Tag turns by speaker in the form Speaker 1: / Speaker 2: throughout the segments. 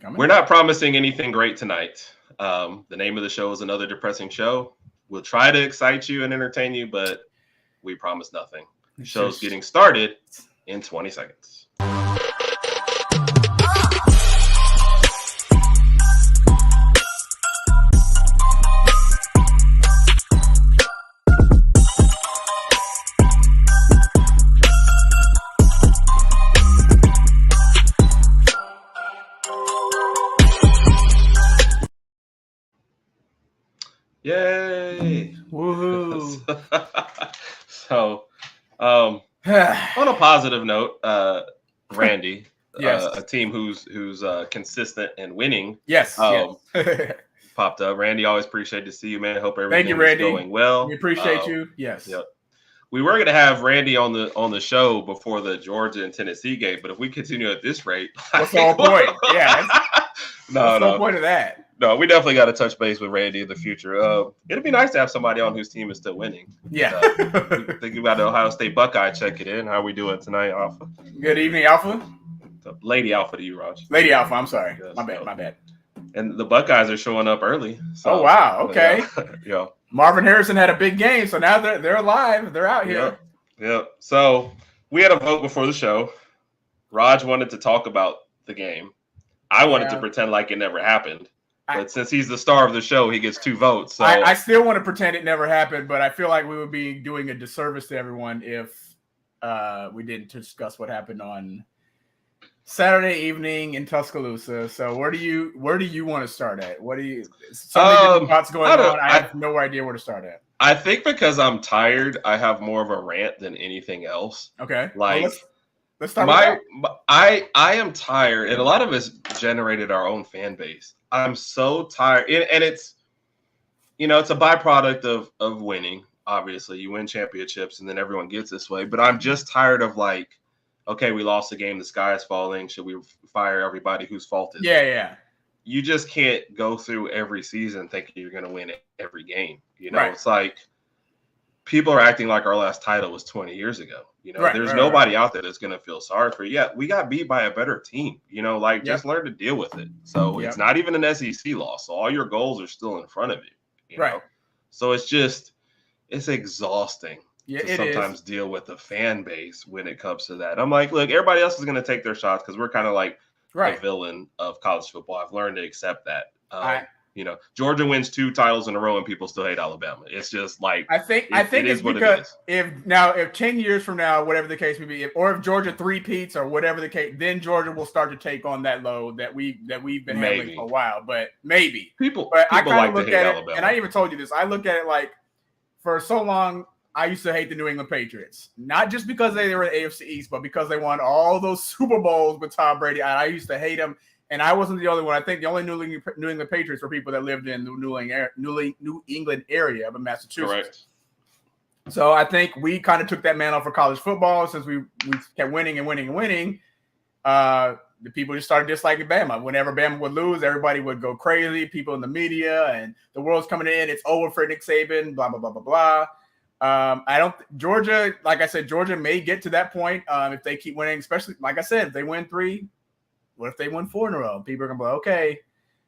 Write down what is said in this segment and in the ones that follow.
Speaker 1: We're not promising anything great tonight. The name of the show is Another Depressing Show. We'll try to excite you and entertain you, but we promise nothing. The show's getting started in 20 seconds. Yay!
Speaker 2: Woohoo!
Speaker 1: So, on a positive note, Randy,
Speaker 2: yes.
Speaker 1: A team who's consistent and winning,
Speaker 2: yes.
Speaker 1: Popped up. Randy, always appreciate to see you, man. Hope
Speaker 2: Thank you,
Speaker 1: everything
Speaker 2: Randy.
Speaker 1: is going well.
Speaker 2: We appreciate you. Yes.
Speaker 1: Yep. We were gonna have Randy on the show before the Georgia and Tennessee game, but if we continue at this rate,
Speaker 2: what's the whole point? Yeah.
Speaker 1: What's
Speaker 2: the whole point of that?
Speaker 1: No, we definitely got to touch base with Randy in the future. It'd be nice to have somebody on whose team is still winning.
Speaker 2: Yeah.
Speaker 1: Thinking about the Ohio State Buckeye, check it in. How are we doing tonight, Alpha?
Speaker 2: Good evening, Alpha.
Speaker 1: Lady Alpha to you, Raj.
Speaker 2: Lady Alpha, I'm sorry.
Speaker 1: Yes,
Speaker 2: my bad.
Speaker 1: And the Buckeyes are showing up early. So,
Speaker 2: oh, wow. Okay.
Speaker 1: Yeah.
Speaker 2: Marvin Harrison had a big game, so now they're alive. They're out here.
Speaker 1: Yeah. So we had a vote before the show. Raj wanted to talk about the game. I wanted to pretend like it never happened. But since he's the star of the show, he gets 2 votes. So
Speaker 2: I still want to pretend it never happened, but I feel like we would be doing a disservice to everyone if we didn't discuss what happened on Saturday evening in Tuscaloosa. So where do you want to start at? What do you? So many different thoughts going on. I have no idea where to start at.
Speaker 1: I think because I'm tired, I have more of a rant than anything else.
Speaker 2: Okay,
Speaker 1: like.
Speaker 2: Well, let's start with that.
Speaker 1: I am tired, and a lot of us generated our own fan base. I'm so tired, and it's it's a byproduct of winning. Obviously, you win championships, and then everyone gets this way. But I'm just tired of okay, we lost the game. The sky is falling. Should we fire everybody whose fault is it?
Speaker 2: Yeah.
Speaker 1: You just can't go through every season thinking you're going to win every game.
Speaker 2: Right.
Speaker 1: It's like people are acting like our last title was 20 years ago. There's nobody out there that's going to feel sorry for you. Yeah, we got beat by a better team. Just learn to deal with it. So it's not even an SEC loss. So all your goals are still in front of you. Know? So it's exhausting to sometimes deal with the fan base when it comes to that. I'm like, look, everybody else is going to take their shots because we're kind of like the villain of college football. I've learned to accept that. Georgia wins 2 titles in a row and people still hate Alabama. It's just like
Speaker 2: I think it's because if 10 years from now, whatever the case may be, if Georgia three-peats or whatever the case, then Georgia will start to take on that load that we've been handling for a while. But maybe
Speaker 1: but I kind of
Speaker 2: look at it, Alabama. And I even told you this. I look at it like for so long, I used to hate the New England Patriots, not just because they were in the AFC East, but because they won all those Super Bowls with Tom Brady. I used to hate them. And I wasn't the only one. I think the only New England Patriots were people that lived in the New England area of Massachusetts.
Speaker 1: Correct.
Speaker 2: So I think we kind of took that mantle for college football since we kept winning and winning and winning. The people just started disliking Bama. Whenever Bama would lose, everybody would go crazy. People in the media and the world's coming in. It's over for Nick Saban. Blah blah blah blah blah. Georgia, like I said, Georgia may get to that point if they keep winning. Especially, like I said, if they win 3. What if they won 4 in a row? People are going to be like, okay.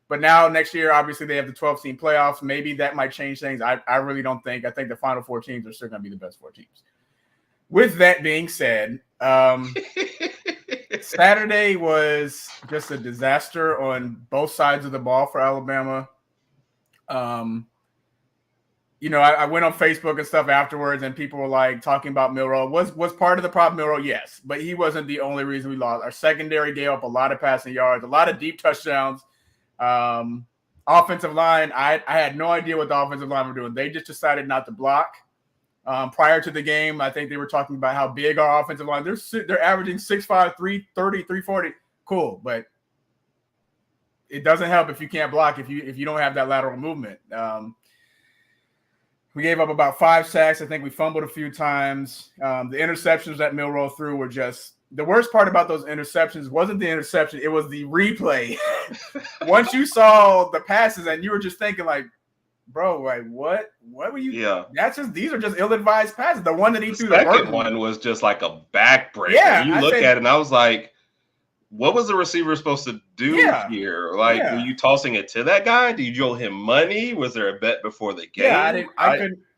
Speaker 2: But now next year, obviously, they have the 12-team playoffs. Maybe that might change things. I really don't think. I think the final 4 teams are still going to be the best 4 teams. With that being said, Saturday was just a disaster on both sides of the ball for Alabama. I went on Facebook and stuff afterwards, and people were like talking about Milroe. Was part of the problem Milroe? Yes, but he wasn't the only reason we lost. Our secondary gave up a lot of passing yards, a lot of deep touchdowns. Offensive line, I had no idea what the offensive line were doing. They just decided not to block. Prior to the game, I think they were talking about how big our offensive line. They're averaging 6'5", 330, 340. Cool, but it doesn't help if you can't block if you don't have that lateral movement. We gave up about 5 sacks. I think we fumbled a few times. The interceptions that Milroe threw were just – the worst part about those interceptions wasn't the interception. It was the replay. Once you saw the passes and you were just thinking like, bro, like what were you –
Speaker 1: Yeah.
Speaker 2: These are just ill-advised passes. The one that he threw
Speaker 1: – the second one was just like a backbreaker.
Speaker 2: Yeah.
Speaker 1: You look at it and I was like, what was the receiver supposed to do here? Like, were you tossing it to that guy? Did you owe him money? Was there a bet before the game?
Speaker 2: Yeah,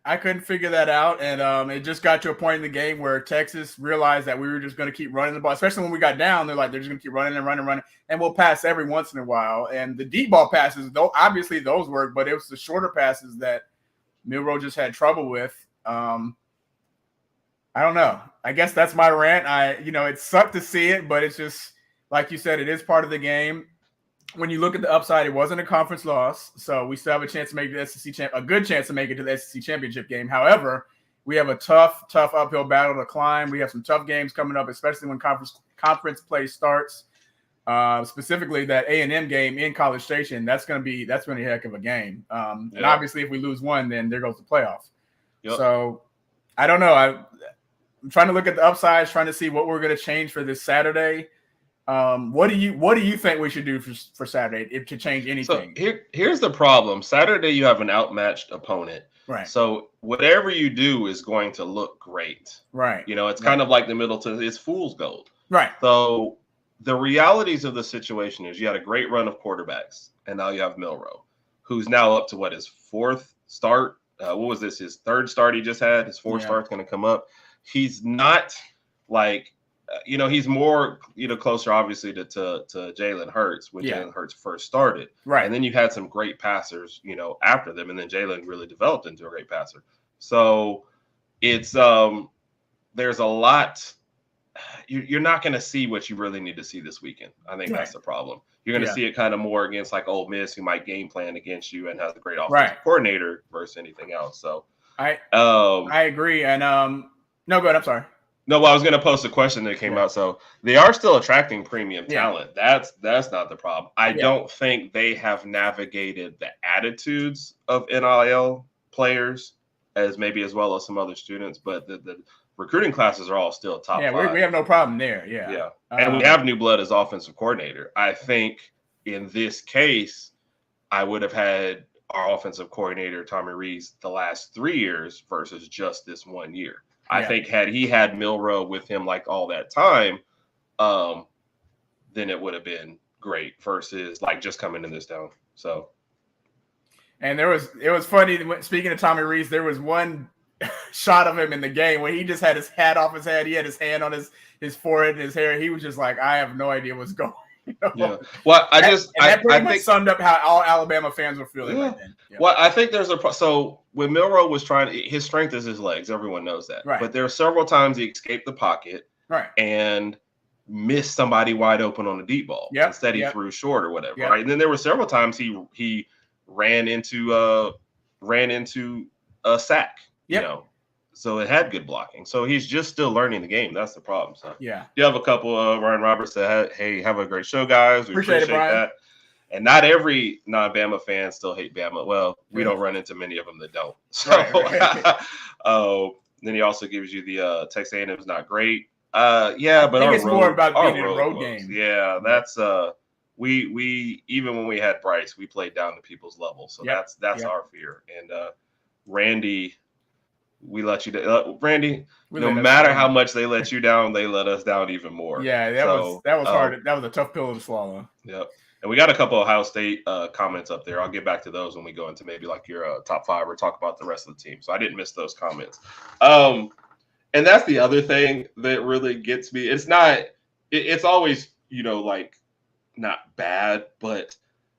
Speaker 2: I couldn't figure that out, and it just got to a point in the game where Texas realized that we were just going to keep running the ball, especially when we got down. They're just going to keep running and running, and we'll pass every once in a while. And the deep ball passes, though, obviously those work, but it was the shorter passes that Milroe just had trouble with. I don't know. I guess that's my rant. It sucked to see it, but it's just like you said, it is part of the game. When you look at the upside, it wasn't a conference loss, so we still have a chance to make the a good chance to make it to the SEC championship game. However, we have a tough uphill battle to climb. We have some tough games coming up, especially when conference play starts. Specifically, that A&M game in College Station. That's going to be a heck of a game. And obviously, if we lose one, then there goes the playoff. Yep. So I don't know. I'm trying to look at the upsides, trying to see what we're going to change for this Saturday. What do you think we should do for Saturday to change anything?
Speaker 1: So here's the problem. Saturday you have an outmatched opponent.
Speaker 2: Right.
Speaker 1: So whatever you do is going to look great.
Speaker 2: Right.
Speaker 1: It's kind of like the Middleton, it's fool's gold.
Speaker 2: Right.
Speaker 1: So the realities of the situation is you had a great run of quarterbacks, and now you have Milroe, who's now up to his fourth start. What was this? His third start he just had. His fourth start's going to come up. He's not like he's more, closer obviously to Jalen Hurts when Jalen Hurts first started.
Speaker 2: Right.
Speaker 1: And then you had some great passers, after them. And then Jalen really developed into a great passer. So it's, there's a lot. You're not going to see what you really need to see this weekend. I think that's the problem. You're going to see it kind of more against like Ole Miss, who might game plan against you and has a great offensive coordinator versus anything else. So I
Speaker 2: agree. And no, go ahead. I'm sorry.
Speaker 1: No, well, I was going to post a question that came out. So they are still attracting premium talent. That's not the problem. I don't think they have navigated the attitudes of NIL players as well as some other students, but the recruiting classes are all still top five.
Speaker 2: We have no problem there. Yeah.
Speaker 1: And we have new blood as offensive coordinator. I think in this case, I would have had our offensive coordinator, Tommy Rees, the last 3 years versus just this 1 year. I think had he had Milroe with him like all that time, then it would have been great versus like just coming in this town. So,
Speaker 2: and it was funny. Speaking of Tommy Rees, there was one shot of him in the game where he just had his hat off his head. He had his hand on his forehead and his hair. He was just like, I have no idea what's going on.
Speaker 1: Yeah. Well,
Speaker 2: that pretty much summed up how all Alabama fans were feeling right then. Yeah.
Speaker 1: Well, I think there's so when Milroe was his strength is his legs. Everyone knows that.
Speaker 2: Right.
Speaker 1: But there are several times he escaped the pocket and missed somebody wide open on a deep ball.
Speaker 2: Yep.
Speaker 1: Instead, he threw short or whatever. Yep. Right. And then there were several times he ran into a sack.
Speaker 2: Yep.
Speaker 1: So it had good blocking. So he's just still learning the game. That's the problem. So
Speaker 2: you
Speaker 1: have a couple of Ryan Roberts that hey, have a great show, guys. We appreciate
Speaker 2: that.
Speaker 1: And not every non-Bama fan still hate Bama. Well, we don't run into many of them that don't. So then he also gives you the Texas A&M's not great. But
Speaker 2: I think it's more about being in a road game.
Speaker 1: Yeah, that's we even when we had Bryce, we played down to people's level. So that's our fear. And Randy. We let you down. Randy, no matter how much they let you down, they let us down even more.
Speaker 2: Yeah, that was hard. That was a tough pill to swallow.
Speaker 1: Yep. And we got a couple of Ohio State comments up there. I'll get back to those when we go into maybe like your top five or talk about the rest of the team. So I didn't miss those comments. And that's the other thing that really gets me. It's not – it's always, like not bad, but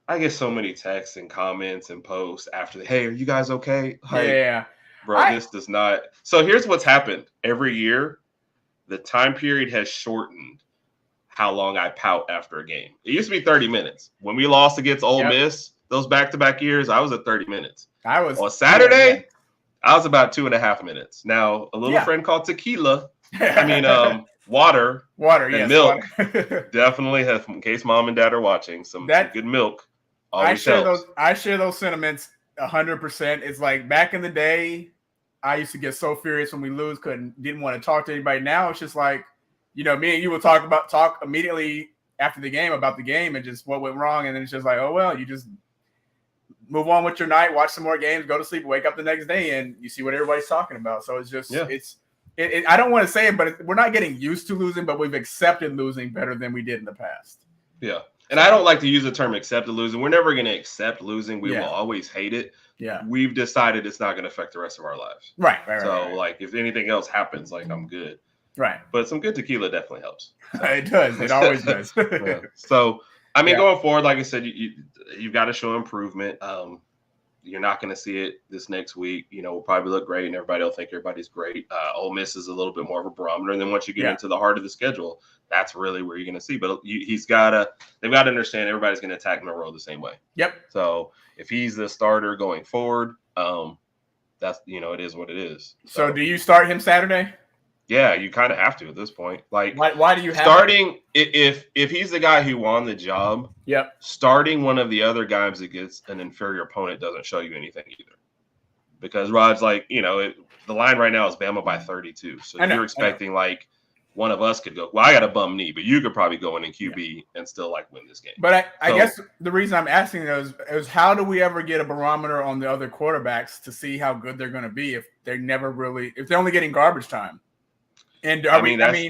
Speaker 1: I get so many texts and comments and posts after hey, are you guys okay?
Speaker 2: Yeah.
Speaker 1: Bro, this does not. So here's what's happened. Every year, the time period has shortened how long I pout after a game. It used to be 30 minutes. When we lost against Ole Miss, those back-to-back years, I was at 30 minutes. On Saturday, I was about 2.5 minutes. Now, a little friend called tequila, water and milk. Water. Definitely have, in case mom and dad are watching, some good milk.
Speaker 2: I share those sentiments 100%. It's like back in the day, I used to get so furious when we lose, didn't want to talk to anybody. Now it's just like, me and you will talk immediately after the game about the game and just what went wrong. And then it's just like, oh, well, you just move on with your night, watch some more games, go to sleep, wake up the next day, and you see what everybody's talking about. So it's just, I don't want to say it, but we're not getting used to losing, but we've accepted losing better than we did in the past.
Speaker 1: Yeah. And I don't like to use the term accept losing. We're never going to accept losing. We will always hate it.
Speaker 2: Yeah.
Speaker 1: We've decided it's not going to affect the rest of our lives.
Speaker 2: Right.
Speaker 1: So, like, if anything else happens, like, I'm good.
Speaker 2: Right.
Speaker 1: But some good tequila definitely helps. So.
Speaker 2: It does. It always does.
Speaker 1: Yeah. So, I mean, going forward, like I said, you've got to show improvement. You're not going to see it this next week. You know, we'll probably look great, and everybody will think everybody's great. Ole Miss is a little bit more of a barometer. And then once you get into the heart of the schedule, that's really where you're going to see. But they've got to understand everybody's going to attack Monroe the same way.
Speaker 2: Yep.
Speaker 1: So if he's the starter going forward, that's, it is what it is.
Speaker 2: So do you start him Saturday?
Speaker 1: Yeah, you kind of have to at this point. Like,
Speaker 2: why do you have
Speaker 1: starting if he's the guy who won the job?
Speaker 2: Yep.
Speaker 1: Starting one of the other guys against an inferior opponent doesn't show you anything either, because Rod's like, the line right now is Bama by 32, so you're expecting like one of us could go. Well, I got a bum knee, but you could probably go in QB and still like win this game.
Speaker 2: But I guess the reason I'm asking is how do we ever get a barometer on the other quarterbacks to see how good they're going to be if they're only getting garbage time? And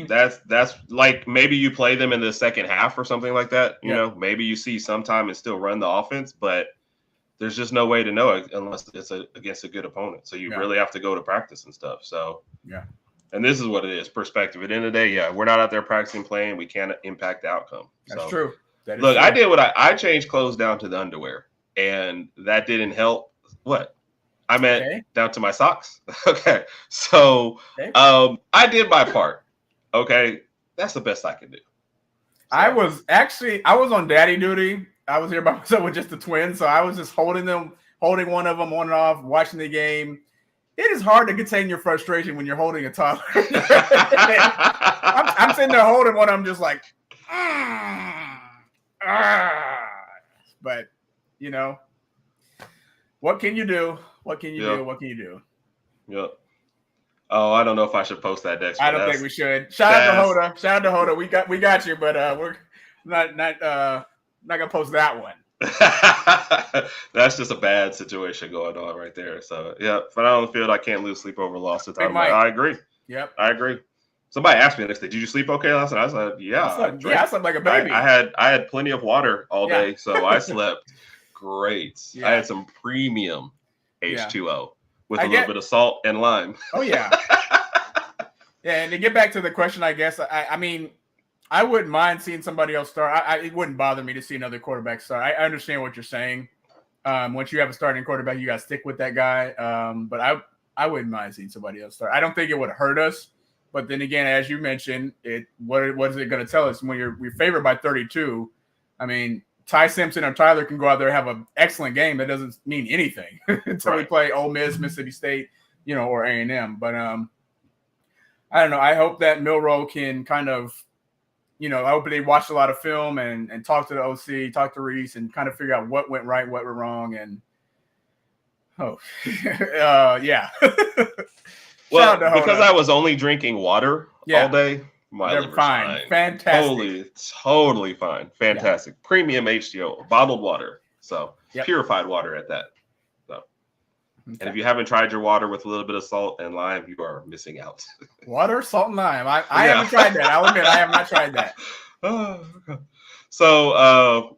Speaker 2: that's like, maybe you play them in the second half or something like that. You know, maybe you see sometime and still run the offense, but there's just no way to know it unless it's against a good opponent. So you really have to go to practice and stuff. So and this is what it is, perspective. At the end of the day, we're not out there practicing, playing. We can't impact the outcome. That's true.
Speaker 1: Look, true. I did what I changed clothes down to the underwear, and that didn't help. What? I meant down to my socks. Okay. So I did my part. Okay. That's the best I can do. So.
Speaker 2: I was on daddy duty. I was here by myself with just the twins. So I was just holding one of them on and off, watching the game. It is hard to contain your frustration when you're holding a toddler. I'm sitting there holding one. I'm just like, but what can you do? What can you do? What can you do?
Speaker 1: Yep. Oh, I don't know if I should post that next.
Speaker 2: I don't think we should. Shout out to Hoda. We got you, but we're not gonna post that one.
Speaker 1: That's just a bad situation going on right there. So if I'm on the field, I can't lose sleep over loss of time. I agree.
Speaker 2: Yep.
Speaker 1: I agree. Somebody asked me the next day, "Did you sleep okay last night?" I said, "Yeah."
Speaker 2: I slept like a baby.
Speaker 1: I had plenty of water all day, so I slept great. I had some premium H2O with a little bit of salt and lime.
Speaker 2: Oh yeah. And to get back to the question, I guess I mean, I wouldn't mind seeing somebody else start. It wouldn't bother me to see another quarterback start. I understand what you're saying. Once you have a starting quarterback, you got to stick with that guy. But I wouldn't mind seeing somebody else start. I don't think it would hurt us. But then again, as you mentioned, what is it going to tell us when we're favored by 32? I mean, Ty Simpson or Tyler can go out there and have an excellent game. That doesn't mean anything until we play Ole Miss, Mississippi State, or A&M. But I don't know. I hope that Milroe can kind of, I hope they watch a lot of film and talk to the OC, talk to Reese, and kind of figure out what went right, what went wrong. And yeah.
Speaker 1: Well, because I was only drinking water all day, my liver's fine.
Speaker 2: Fantastic.
Speaker 1: Totally fine. Fantastic. Premium H2O, bottled water. So purified water at that. So, and if you haven't tried your water with a little bit of salt and lime, you are missing out.
Speaker 2: Water, salt, and lime. I haven't tried that. I'll admit I have not tried that.
Speaker 1: So,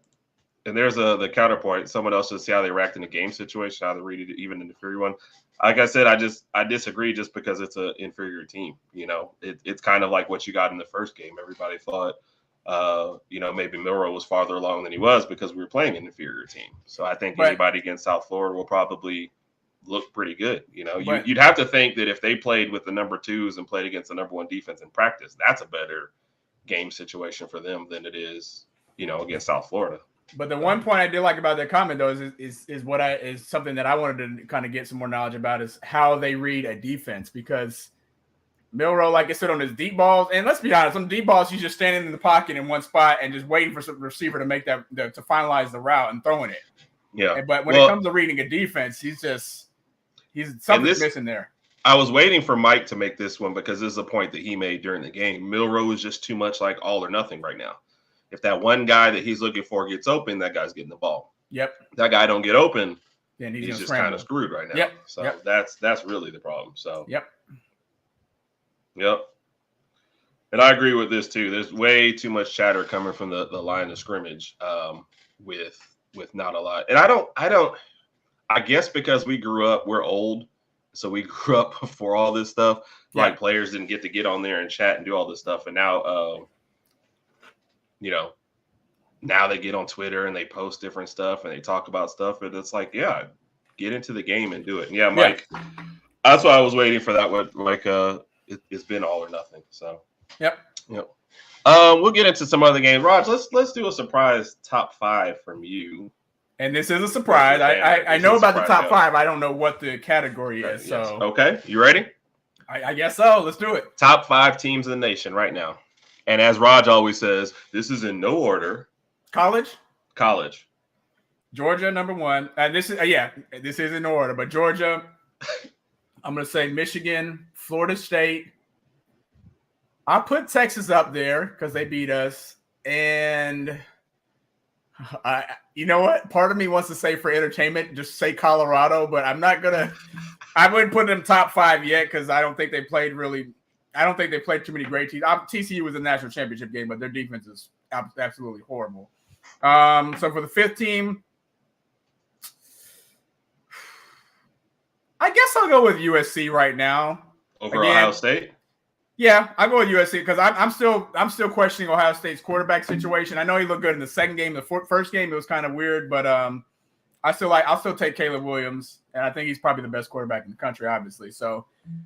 Speaker 1: and there's the counterpoint. Someone else just see how they react in a game situation, how they read it, even in the inferior one. Like I said, I disagree just because it's an inferior team. It's kind of like what you got in the first game. Everybody thought, maybe Milroe was farther along than he was because we were playing an inferior team. So I think anybody against South Florida will probably look pretty good. You'd have to think that if they played with the number 2s and played against the number 1 defense in practice, that's a better game situation for them than it is, against South Florida.
Speaker 2: But the one point I did like about that comment, though, is something that I wanted to kind of get some more knowledge about is how they read a defense. Because Milroe, like I said, on his deep balls, and let's be honest, on deep balls, he's just standing in the pocket in one spot and just waiting for some receiver to make to finalize the route and throwing it.
Speaker 1: Yeah.
Speaker 2: But when it comes to reading a defense, he's something's missing there.
Speaker 1: I was waiting for Mike to make this one because this is a point that he made during the game. Milroe is just too much like all or nothing right now. If that one guy that he's looking for gets open, that guy's getting the ball.
Speaker 2: Yep.
Speaker 1: If that guy don't get open,
Speaker 2: then he's
Speaker 1: just kind of screwed right now.
Speaker 2: Yep.
Speaker 1: So that's really the problem. So
Speaker 2: yep.
Speaker 1: Yep. And I agree with this too. There's way too much chatter coming from the line of scrimmage with not a lot. And I guess because we grew up, we're old, so we grew up before all this stuff. Yeah. Like players didn't get on there and chat and do all this stuff, and now, now they get on Twitter and they post different stuff and they talk about stuff, and it's like, yeah, get into the game and do it. And yeah, Mike, that's why I was waiting for that one. Like, it's been all or nothing. So,
Speaker 2: yep.
Speaker 1: We'll get into some other games. Raj, let's do a surprise top 5 from you.
Speaker 2: And this is a surprise. I know about the top 5. I don't know what the category is. So
Speaker 1: okay, you ready?
Speaker 2: I guess so. Let's do it.
Speaker 1: Top 5 teams in the nation right now. And as Raj always says, this is in no order.
Speaker 2: College.
Speaker 1: Georgia,
Speaker 2: number 1. This is in order, but Georgia, I'm going to say Michigan, Florida State. I put Texas up there because they beat us. And you know what? Part of me wants to say for entertainment, just say Colorado, but I'm not going to. I wouldn't put them top 5 yet because I don't think they played too many great teams. TCU was a national championship game, but their defense is absolutely horrible. So for the 5th team, I guess I'll go with USC right now.
Speaker 1: Over Ohio State?
Speaker 2: Yeah, I'll go with USC because I'm still questioning Ohio State's quarterback situation. I know he looked good in the second game. The first game, it was kind of weird, but I'll still take Caleb Williams, and I think he's probably the best quarterback in the country, obviously. So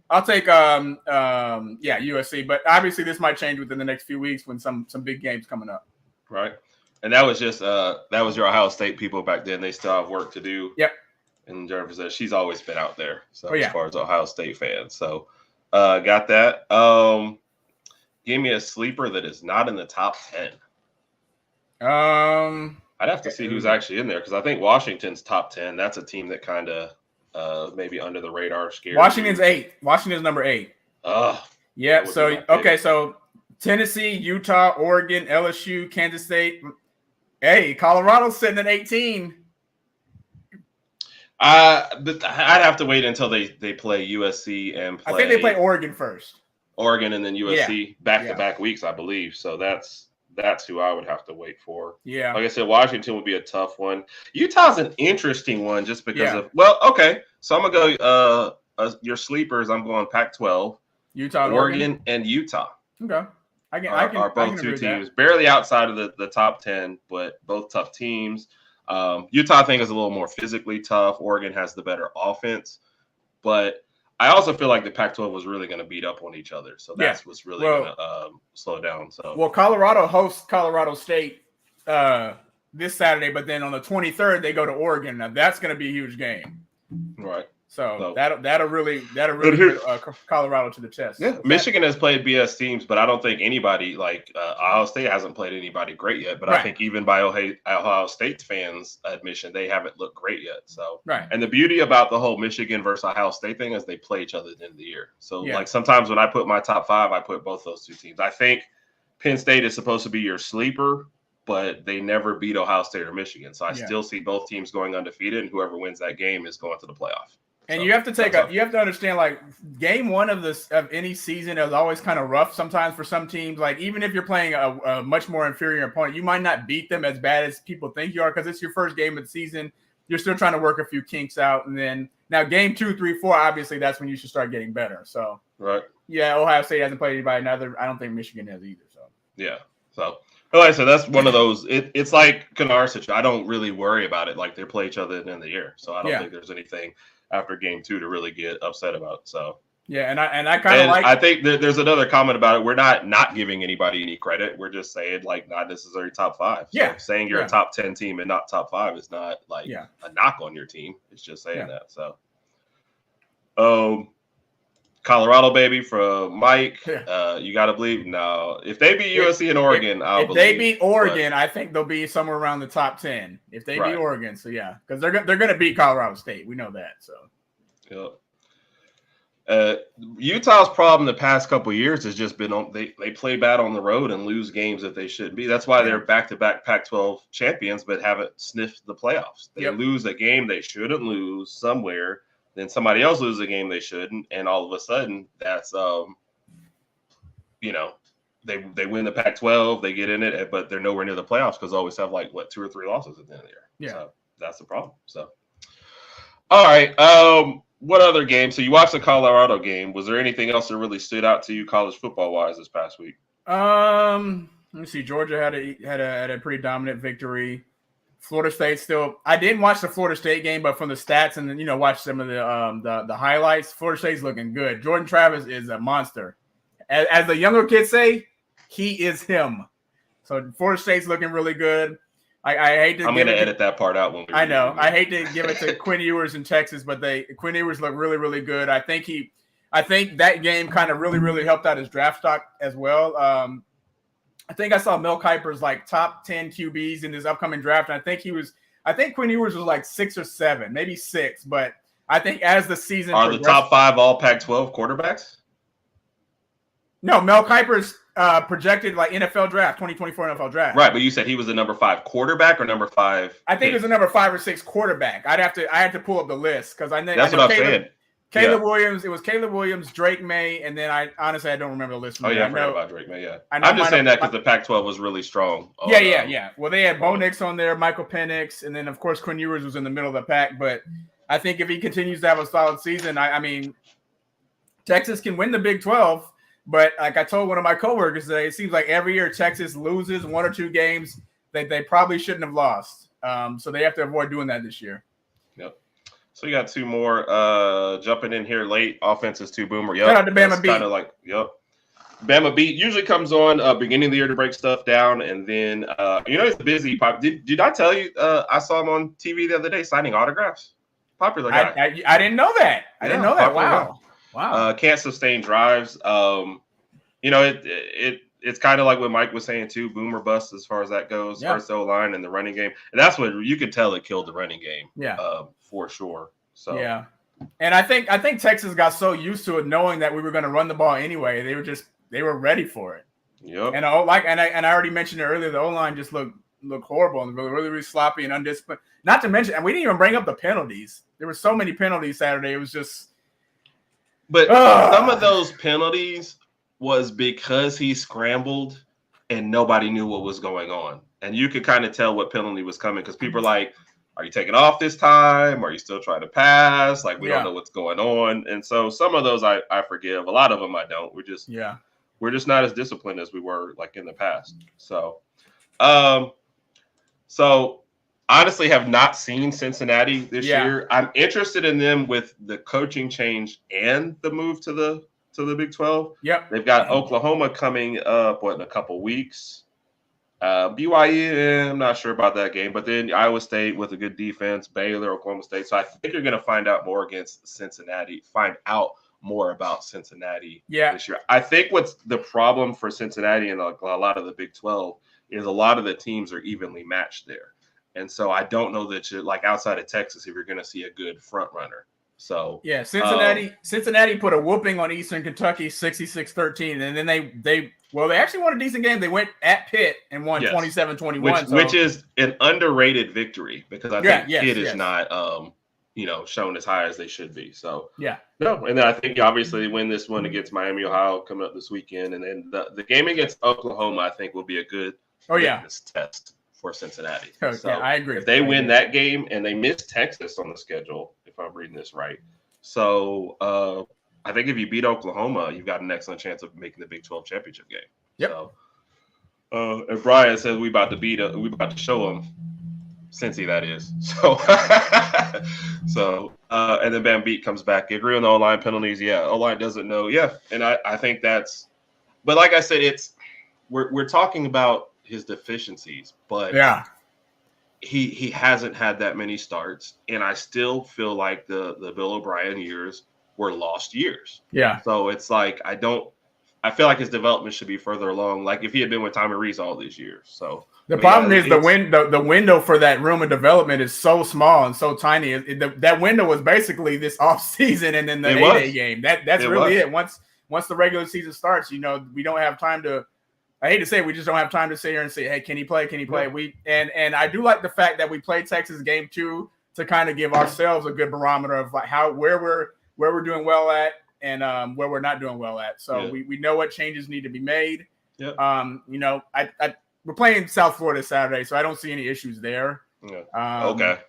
Speaker 2: I'll take USC, but obviously this might change within the next few weeks when some big games coming up.
Speaker 1: Right. And that was just that was your Ohio State people back then. They still have work to do.
Speaker 2: Yep.
Speaker 1: And Jervis says she's always been out there. So as far as Ohio State fans. So got that. Give me a sleeper that is not in the top 10. I'd have to see who's actually in there because I think Washington's top 10. That's a team that kind of maybe under the radar scares.
Speaker 2: Washington's 8. Washington's number 8. Yeah. So okay. So Tennessee, Utah, Oregon, LSU, Kansas State. Hey, Colorado's sitting at 18.
Speaker 1: But I'd have to wait until they play USC and play.
Speaker 2: I think they play Oregon first.
Speaker 1: Oregon and then USC back-to-back weeks, I believe. So that's who I would have to wait for.
Speaker 2: Yeah.
Speaker 1: Like I said, Washington would be a tough one. Utah's an interesting one just because of okay. So I'm gonna go your sleepers. I'm going Pac-12.
Speaker 2: Utah,
Speaker 1: Oregon, and Utah.
Speaker 2: Okay.
Speaker 1: Are both two teams barely outside of the top 10, but both tough teams. Utah, I think, is a little more physically tough. Oregon has the better offense, but I also feel like the Pac-12 was really going to beat up on each other. So that's what's really going to slow down. So
Speaker 2: Colorado hosts Colorado State this Saturday, but then on the 23rd they go to Oregon. Now that's going to be a huge game.
Speaker 1: Right.
Speaker 2: So that'll really put Colorado to the test.
Speaker 1: Yeah, Michigan has played BS teams, but I don't think anybody like Ohio State hasn't played anybody great yet. But I think even by Ohio State fans' admission, they haven't looked great yet. So and the beauty about the whole Michigan versus Ohio State thing is they play each other at the end of the year. So like sometimes when I put my top 5, I put both those two teams. I think Penn State is supposed to be your sleeper, but they never beat Ohio State or Michigan. So I still see both teams going undefeated, and whoever wins that game is going to the playoff.
Speaker 2: And you have to understand, like, game 1 of any season is always kind of rough sometimes for some teams. Like, even if you're playing a much more inferior opponent, you might not beat them as bad as people think you are because it's your first game of the season. You're still trying to work a few kinks out. And then now game 2, 3, 4, obviously that's when you should start getting better. So, Ohio State hasn't played anybody. I don't think Michigan has either. So,
Speaker 1: So, like I said, that's one of those. It's like Kennard situation. I don't really worry about it. Like, they play each other at the end of the year. So, I don't think there's anything after game 2 to really get upset about. So
Speaker 2: and I kind of like.
Speaker 1: I think there's another comment about it. We're not giving anybody any credit. We're just saying like not necessarily top 5. So saying you're a top 10 team and not top 5 is not like a knock on your team. It's just saying that. So, Colorado baby from Mike. You got to believe now. If they beat USC and Oregon, I'll believe.
Speaker 2: If they beat Oregon, I think they'll be somewhere around the top 10. If they beat Oregon, so because they're going to beat Colorado State. We know that. So.
Speaker 1: Utah's problem the past couple of years has just been they play bad on the road and lose games that they shouldn't be. That's why they're back-to-back Pac-12 champions, but haven't sniffed the playoffs. They lose a game they shouldn't lose somewhere. Then somebody else loses a game they shouldn't, and all of a sudden, that's they win the Pac-12, they get in it, but they're nowhere near the playoffs because they always have 2 or 3 losses at the end of the year.
Speaker 2: Yeah,
Speaker 1: so that's the problem. So, all right. What other game? So you watched the Colorado game. Was there anything else that really stood out to you college football wise this past week?
Speaker 2: Let me see. Georgia had a pretty dominant victory. Florida State still. I didn't watch the Florida State game, but from the stats and watch some of the highlights, Florida State's looking good. Jordan Travis is a monster. As the younger kids say, he is him. So Florida State's looking really good. I hate to.
Speaker 1: I'm going to edit that part out when we.
Speaker 2: I know. I hate to give it to Quinn Ewers in Texas, but Quinn Ewers look really, really good. I think that game kind of really, really helped out his draft stock as well. I think I saw Mel Kiper's top 10 QBs in this upcoming draft. And I think Quinn Ewers was 6 or 7, maybe 6. But I think as the season
Speaker 1: are the top 5 all Pac-12 quarterbacks?
Speaker 2: No, Mel Kiper's projected NFL draft, 2024 NFL draft.
Speaker 1: Right, but you said he was the number 5 quarterback or number 5?
Speaker 2: I think he was the number 5 or 6 quarterback. I had to pull up the list because I know
Speaker 1: that's what I'm saying.
Speaker 2: Caleb Williams. It was Caleb Williams, Drake May, and then I honestly don't remember the list.
Speaker 1: I forgot about Drake May. Yeah, I'm just saying that because the Pac-12 was really strong.
Speaker 2: Yeah. Well, they had Bo Nix on there, Michael Penix, and then of course Quinn Ewers was in the middle of the pack. But I think if he continues to have a solid season, I mean, Texas can win the Big 12. But like I told one of my coworkers today, it seems like every year Texas loses 1 or 2 games that they probably shouldn't have lost. So they have to avoid doing that this year.
Speaker 1: Yep. So you got 2 more jumping in here late. Offenses 2 Boomer. Yep.
Speaker 2: Shout out to Bama Beat.
Speaker 1: Kind of Bama Beat usually comes on beginning of the year to break stuff down, and then he's busy. Did I tell you I saw him on TV the other day signing autographs? Popular guy.
Speaker 2: I didn't know that. I didn't know that. Wow. Wow.
Speaker 1: Can't sustain drives. It's kind of like what Mike was saying too. Boomer bust as far as that goes. Yeah. First O-line and the running game, and that's what you could tell it killed the running game.
Speaker 2: Yeah,
Speaker 1: for sure. So
Speaker 2: yeah, and I think Texas got so used to it, knowing that we were going to run the ball anyway. They were ready for it.
Speaker 1: Yep.
Speaker 2: And I already mentioned it earlier. The O-line just looked horrible and really, really sloppy and undisciplined. Not to mention, and we didn't even bring up the penalties. There were so many penalties Saturday. It was just.
Speaker 1: But some of those penalties was because he scrambled and nobody knew what was going on. And you could kind of tell what penalty was coming because people are like, are you taking off this time? Are you still trying to pass? We don't know what's going on. And so some of those I forgive. A lot of them I don't. We're just not as disciplined as we were in the past. So, honestly have not seen Cincinnati this year. I'm interested in them with the coaching change and the move to the Big 12.
Speaker 2: Yep.
Speaker 1: They've got Oklahoma coming up in a couple weeks. BYU, I'm not sure about that game, but then Iowa State with a good defense, Baylor, Oklahoma State. So I think you're going to find out more against Cincinnati, find out more about Cincinnati this year. I think what's the problem for Cincinnati and a lot of the Big 12 is a lot of the teams are evenly matched there. And so I don't know that you're outside of Texas if you're going to see a good front runner. So
Speaker 2: yeah, Cincinnati put a whooping on Eastern Kentucky 66-13, and then they actually won a decent game. They went at Pitt and won 27-21,
Speaker 1: which is an underrated victory because I think Pitt is not shown as high as they should be. So and then I think obviously they win this one against Miami, Ohio coming up this weekend, and then the game against Oklahoma I think will be a good test for Cincinnati.
Speaker 2: So I agree.
Speaker 1: If they win that game and they miss Texas on the schedule, if I'm reading this right. So I think if you beat Oklahoma, you've got an excellent chance of making the Big 12 championship game.
Speaker 2: Yep.
Speaker 1: So, and Brian says we about to show them Cincy, that is. So, and then Bam Beat comes back. Agree on the O-line penalties. Yeah, O-line doesn't know. Yeah, and I think that's. But like I said, we're talking about his deficiencies, but he hasn't had that many starts, and I still feel like the Bill O'Brien years were lost years. Yeah. So it's I feel like his development should be further along. If he had been with Tommy Rees all these years. So
Speaker 2: the problem is the window for that room of development is so small and so tiny. That window was basically this off season and then the 8-day game. That's really it. Once the regular season starts, we don't have time to. I hate to say it, we just don't have time to sit here and say, hey, can he play? Can he play? Yeah. And I do like the fact that we played Texas game 2 to kind of give ourselves a good barometer of where we're doing well at and where we're not doing well at. So we know what changes need to be made.
Speaker 1: Yeah.
Speaker 2: We're playing South Florida Saturday, so I don't see any issues there.
Speaker 1: Yeah. Okay.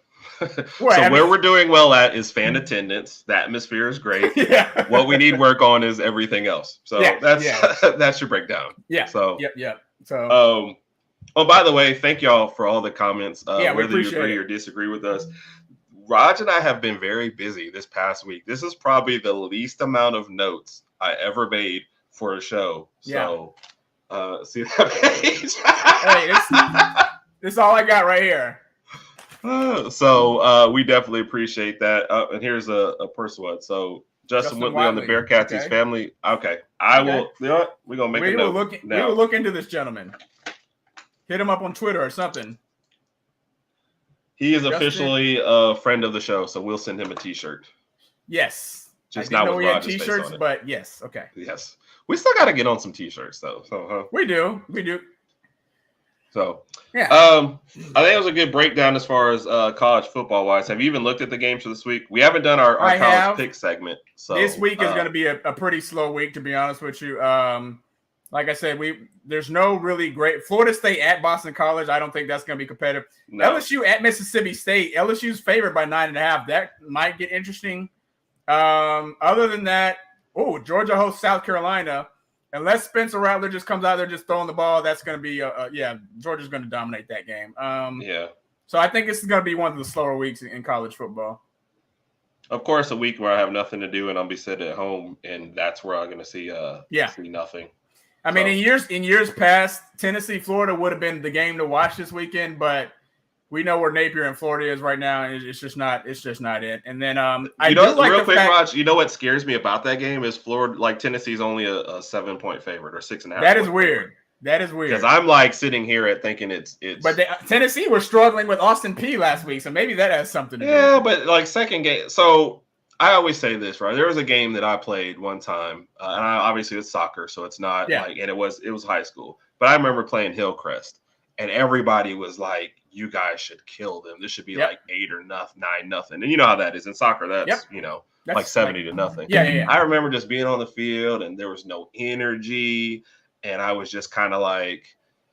Speaker 1: Where we're doing well at is fan attendance. The atmosphere is great.
Speaker 2: Yeah.
Speaker 1: What we need work on is everything else. So that's your breakdown.
Speaker 2: Yeah.
Speaker 1: So
Speaker 2: So
Speaker 1: oh, by the way, thank y'all for all the comments. Whether you agree or disagree with us. Raj and I have been very busy this past week. This is probably the least amount of notes I ever made for a show. So see that page?
Speaker 2: Hey, this is all I got right here.
Speaker 1: So we definitely appreciate that. And here's a personal one. So Justin Whitley on the Bearcats' family. Okay. I will. You know what? We're going to make a note.
Speaker 2: We will look into this gentleman. Hit him up on Twitter or something.
Speaker 1: He is officially a friend of the show, so we'll send him a T-shirt.
Speaker 2: Yes.
Speaker 1: Just not with Rogers' face
Speaker 2: T-shirts,
Speaker 1: on it.
Speaker 2: but yes. Okay.
Speaker 1: Yes. We still got to get on some T-shirts, though. So,
Speaker 2: We do.
Speaker 1: So,
Speaker 2: yeah.
Speaker 1: I think it was a good breakdown as far as college football wise. Have you even looked at the games for this week? We haven't done our college pick segment. So
Speaker 2: this week is going to be a pretty slow week, to be honest with you. Like I said, there's no really great Florida State at Boston College. I don't think that's going to be competitive. No. LSU at Mississippi State. LSU's favored by 9.5. That might get interesting. Other than that, Georgia hosts South Carolina. Unless Spencer Rattler just comes out there just throwing the ball, that's going to be Georgia's going to dominate that game. So I think this is going to be one of the slower weeks in college football.
Speaker 1: Of course, a week where I have nothing to do and I'll be sitting at home, and that's where I'm going to see nothing.
Speaker 2: I mean, in years past, Tennessee, Florida would have been the game to watch this weekend, but we know where Napier and Florida is right now, and it's just not it. And then
Speaker 1: real quick, Raj, you know what scares me about that game is Florida, like Tennessee's only a 7-point favorite or 6.5.
Speaker 2: That is weird. Because
Speaker 1: I'm like sitting here at thinking it's.
Speaker 2: But Tennessee were struggling with Austin Peay last week, so maybe that has something to do.
Speaker 1: Yeah,
Speaker 2: with
Speaker 1: but like second game, so. I always say this, right? There was a game that I played one time, and obviously it's soccer, so it's not and it was high school. But I remember playing Hillcrest, and everybody was like, "You guys should kill them. This should be like 8 or 9-0." And you know how that is in soccer. That's that's like 70 to nothing.
Speaker 2: Yeah.
Speaker 1: I remember just being on the field, and there was no energy, and I was just kind of like.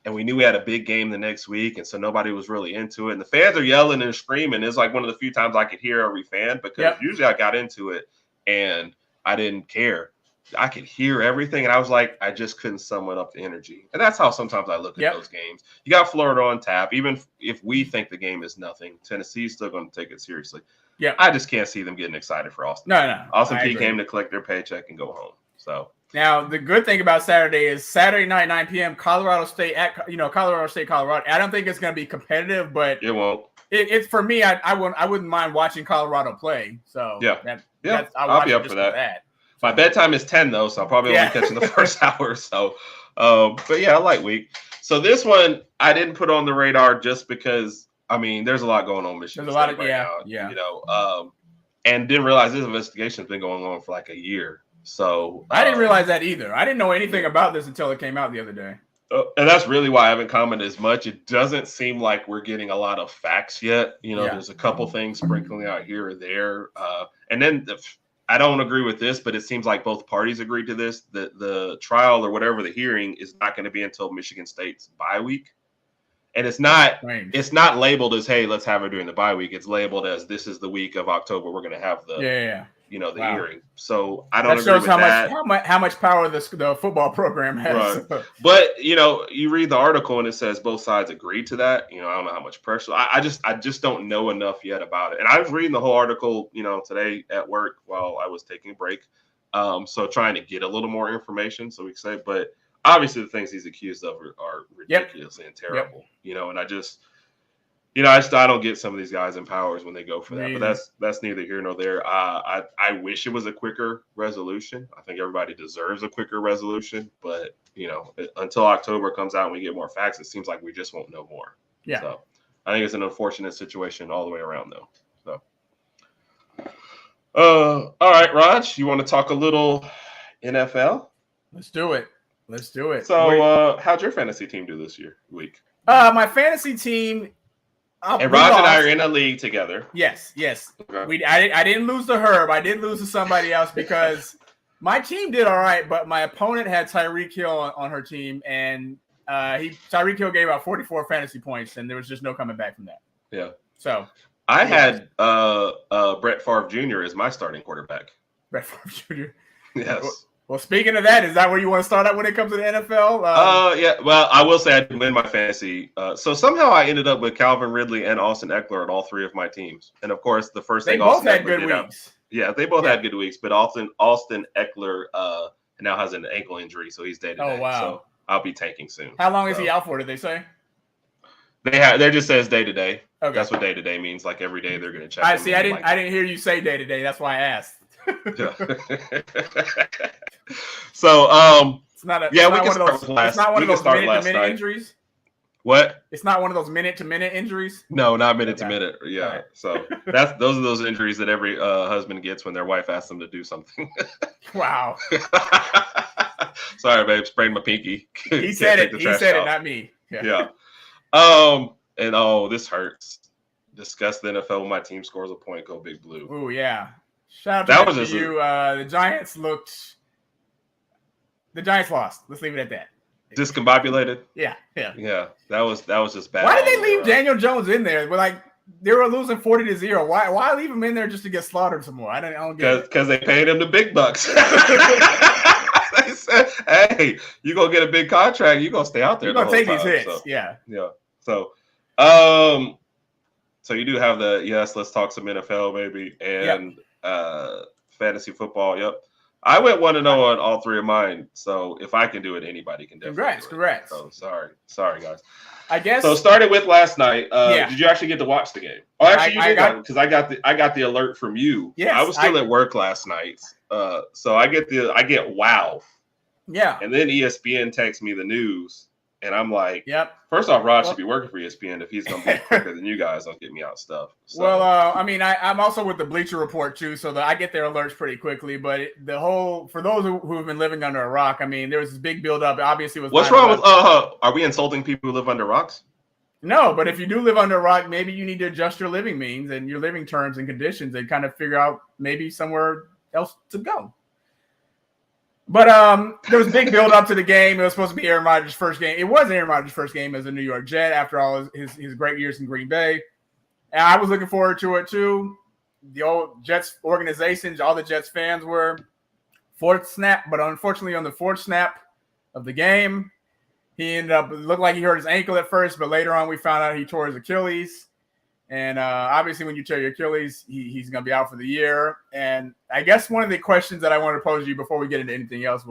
Speaker 1: And we knew we had a big game the next week, and so nobody was really into it. And the fans are yelling and screaming. It's like one of the few times I could hear every fan because usually I got into it and I didn't care. I could hear everything, and I was like, I just couldn't summon up the energy. And that's how sometimes I look at those games. You got Florida on tap. Even if we think the game is nothing, Tennessee's still going to take it seriously.
Speaker 2: Yeah,
Speaker 1: I just can't see them getting excited for Austin.
Speaker 2: No.
Speaker 1: Austin Peay came to collect their paycheck and go home. So.
Speaker 2: Now, the good thing about Saturday is Saturday night, 9 p.m., Colorado State, Colorado. I don't think it's going to be competitive, but
Speaker 1: it won't.
Speaker 2: It's for me, I wouldn't mind watching Colorado play. So
Speaker 1: I'll be up for that. My bedtime is 10 though, so I'll probably only catch in the first hour. So, but yeah, I like week. So this one I didn't put on the radar just because there's a lot going on in Michigan.
Speaker 2: There's a lot of
Speaker 1: now, and didn't realize this investigation has been going on for like a year. So
Speaker 2: I didn't realize that either. I didn't know anything about this until it came out the other day.
Speaker 1: And that's really why I haven't commented as much. It doesn't seem like we're getting a lot of facts yet. There's a couple things sprinkling out here or there. And then I don't agree with this, but it seems like both parties agreed to this. The trial or whatever the hearing is not going to be until Michigan State's bye week. And it's not labeled as, hey, let's have it during the bye week. It's labeled as this is the week of October. We're going to have the hearing. So I don't agree with that.
Speaker 2: How much power the football program has.
Speaker 1: Right. But you read the article and it says both sides agreed to that. I don't know how much pressure. I just don't know enough yet about it. And I was reading the whole article, today at work while I was taking a break. So trying to get a little more information, so we can say. But obviously, the things he's accused of are ridiculous and terrible. And I don't get some of these guys in powers when they go for that, but that's neither here nor there. I wish it was a quicker resolution. I think everybody deserves a quicker resolution, but until October comes out and we get more facts, it seems like we just won't know more.
Speaker 2: Yeah.
Speaker 1: So I think it's an unfortunate situation all the way around, though. So, all right, Raj, you want to talk a little NFL?
Speaker 2: Let's do it.
Speaker 1: So, how'd your fantasy team do this week?
Speaker 2: My fantasy team.
Speaker 1: And Raj and I are in a league together.
Speaker 2: Yes.
Speaker 1: Okay.
Speaker 2: I didn't lose to Herb. I did lose to somebody else because My team did all right, but my opponent had Tyreek Hill on her team, and Tyreek Hill gave out 44 fantasy points, and there was just no coming back from that.
Speaker 1: Yeah.
Speaker 2: So
Speaker 1: I had Brett Favre Jr. as my starting quarterback.
Speaker 2: Brett Favre Jr.
Speaker 1: Yes.
Speaker 2: Well, speaking of that, is that where you want to start at when it comes to the NFL?
Speaker 1: Yeah. Well, I will say I didn't win my fantasy. So somehow I ended up with Calvin Ridley and Austin Eckler on all three of my teams. And of course, the first thing
Speaker 2: they both
Speaker 1: Austin
Speaker 2: had
Speaker 1: Eckler
Speaker 2: good
Speaker 1: did
Speaker 2: weeks.
Speaker 1: Yeah, they both had good weeks, but Austin Eckler now has an ankle injury, so he's day to day.
Speaker 2: Oh wow!
Speaker 1: So I'll be tanking soon.
Speaker 2: How long is he out for? Did they say?
Speaker 1: They just says day to day.
Speaker 2: Okay.
Speaker 1: That's what day to day means. Like every day they're going to check.
Speaker 2: I see. I didn't hear you say day to day. That's why I asked.
Speaker 1: So
Speaker 2: it's not a
Speaker 1: we can
Speaker 2: start
Speaker 1: start with last.
Speaker 2: It's not one of those minute-to-minute injuries.
Speaker 1: What?
Speaker 2: It's not one of those minute-to-minute injuries.
Speaker 1: No, not minute to minute. Yeah. Right. So those are those injuries that every husband gets when their wife asks them to do something.
Speaker 2: Wow.
Speaker 1: Sorry, babe. Sprained my pinky.
Speaker 2: He said it. He said it, not me.
Speaker 1: Yeah. And this hurts. Discuss the NFL when my team scores a point. Go Big Blue.
Speaker 2: Oh yeah. Shout out to you. The Giants lost. Let's leave it at that.
Speaker 1: Discombobulated.
Speaker 2: Yeah.
Speaker 1: That was just bad.
Speaker 2: Why did they leave Daniel Jones in there? They were losing 40-0. Why leave him in there just to get slaughtered some more? I don't get it.
Speaker 1: Because they paid him the big bucks. They said, "Hey, you gonna get a big contract. You gonna stay out there.
Speaker 2: You're gonna take these hits."
Speaker 1: So,
Speaker 2: yeah.
Speaker 1: So, so you do have the yes. Let's talk some NFL maybe and fantasy football. Yep. I went 1-0 on all three of mine. So if I can do it, anybody can definitely.
Speaker 2: Congrats.
Speaker 1: So sorry, guys.
Speaker 2: I guess.
Speaker 1: So started with last night. Did you actually get to watch the game? Oh, actually, you did because I got the alert from you.
Speaker 2: Yes,
Speaker 1: I was still at work last night. So I get wow.
Speaker 2: Yeah.
Speaker 1: And then ESPN texts me the news, and I'm like,
Speaker 2: yep.
Speaker 1: First off, Rod should be working for ESPN if he's going to be quicker than you guys on getting me out stuff. So.
Speaker 2: Well, I'm also with the Bleacher Report too, so I get their alerts pretty quickly. But for those who have been living under a rock, there was this big buildup. Obviously, was
Speaker 1: what's wrong with? Are we insulting people who live under rocks?
Speaker 2: No, but if you do live under a rock, maybe you need to adjust your living means and your living terms and conditions, and kind of figure out maybe somewhere else to go. But there was a big build up to the game. It was supposed to be Aaron Rodgers' first game. It was Aaron Rodgers' first game as a New York Jet after all his great years in Green Bay. And I was looking forward to it too. The old Jets organizations, all the Jets fans were. Fourth snap, but unfortunately on the fourth snap of the game, it looked like he hurt his ankle at first, but later on we found out he tore his Achilles. And obviously, when you tear your Achilles, he's going to be out for the year. And I guess one of the questions that I wanted to pose to you before we get into anything else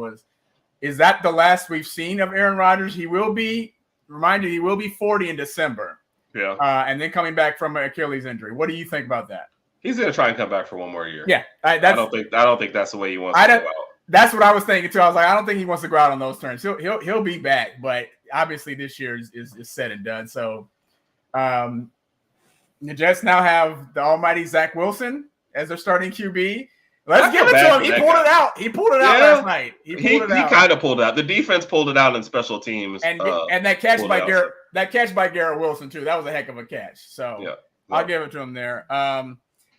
Speaker 2: is that the last we've seen of Aaron Rodgers? He will be 40 in December.
Speaker 1: Yeah.
Speaker 2: And then coming back from an Achilles injury. What do you think about that?
Speaker 1: He's going to try and come back for one more year.
Speaker 2: Yeah.
Speaker 1: I don't think that's the way he wants to go out.
Speaker 2: That's what I was thinking too. I was like, I don't think he wants to go out on those terms. He'll be back, but obviously this year is said and done. So, the Jets now have the almighty Zach Wilson as their starting QB. Let's give it to him. He pulled it out. He pulled it out last night. He
Speaker 1: kind of pulled it out. The defense pulled it out in special teams.
Speaker 2: And that catch by Garrett Wilson too. That was a heck of a catch. So I'll give it to him there.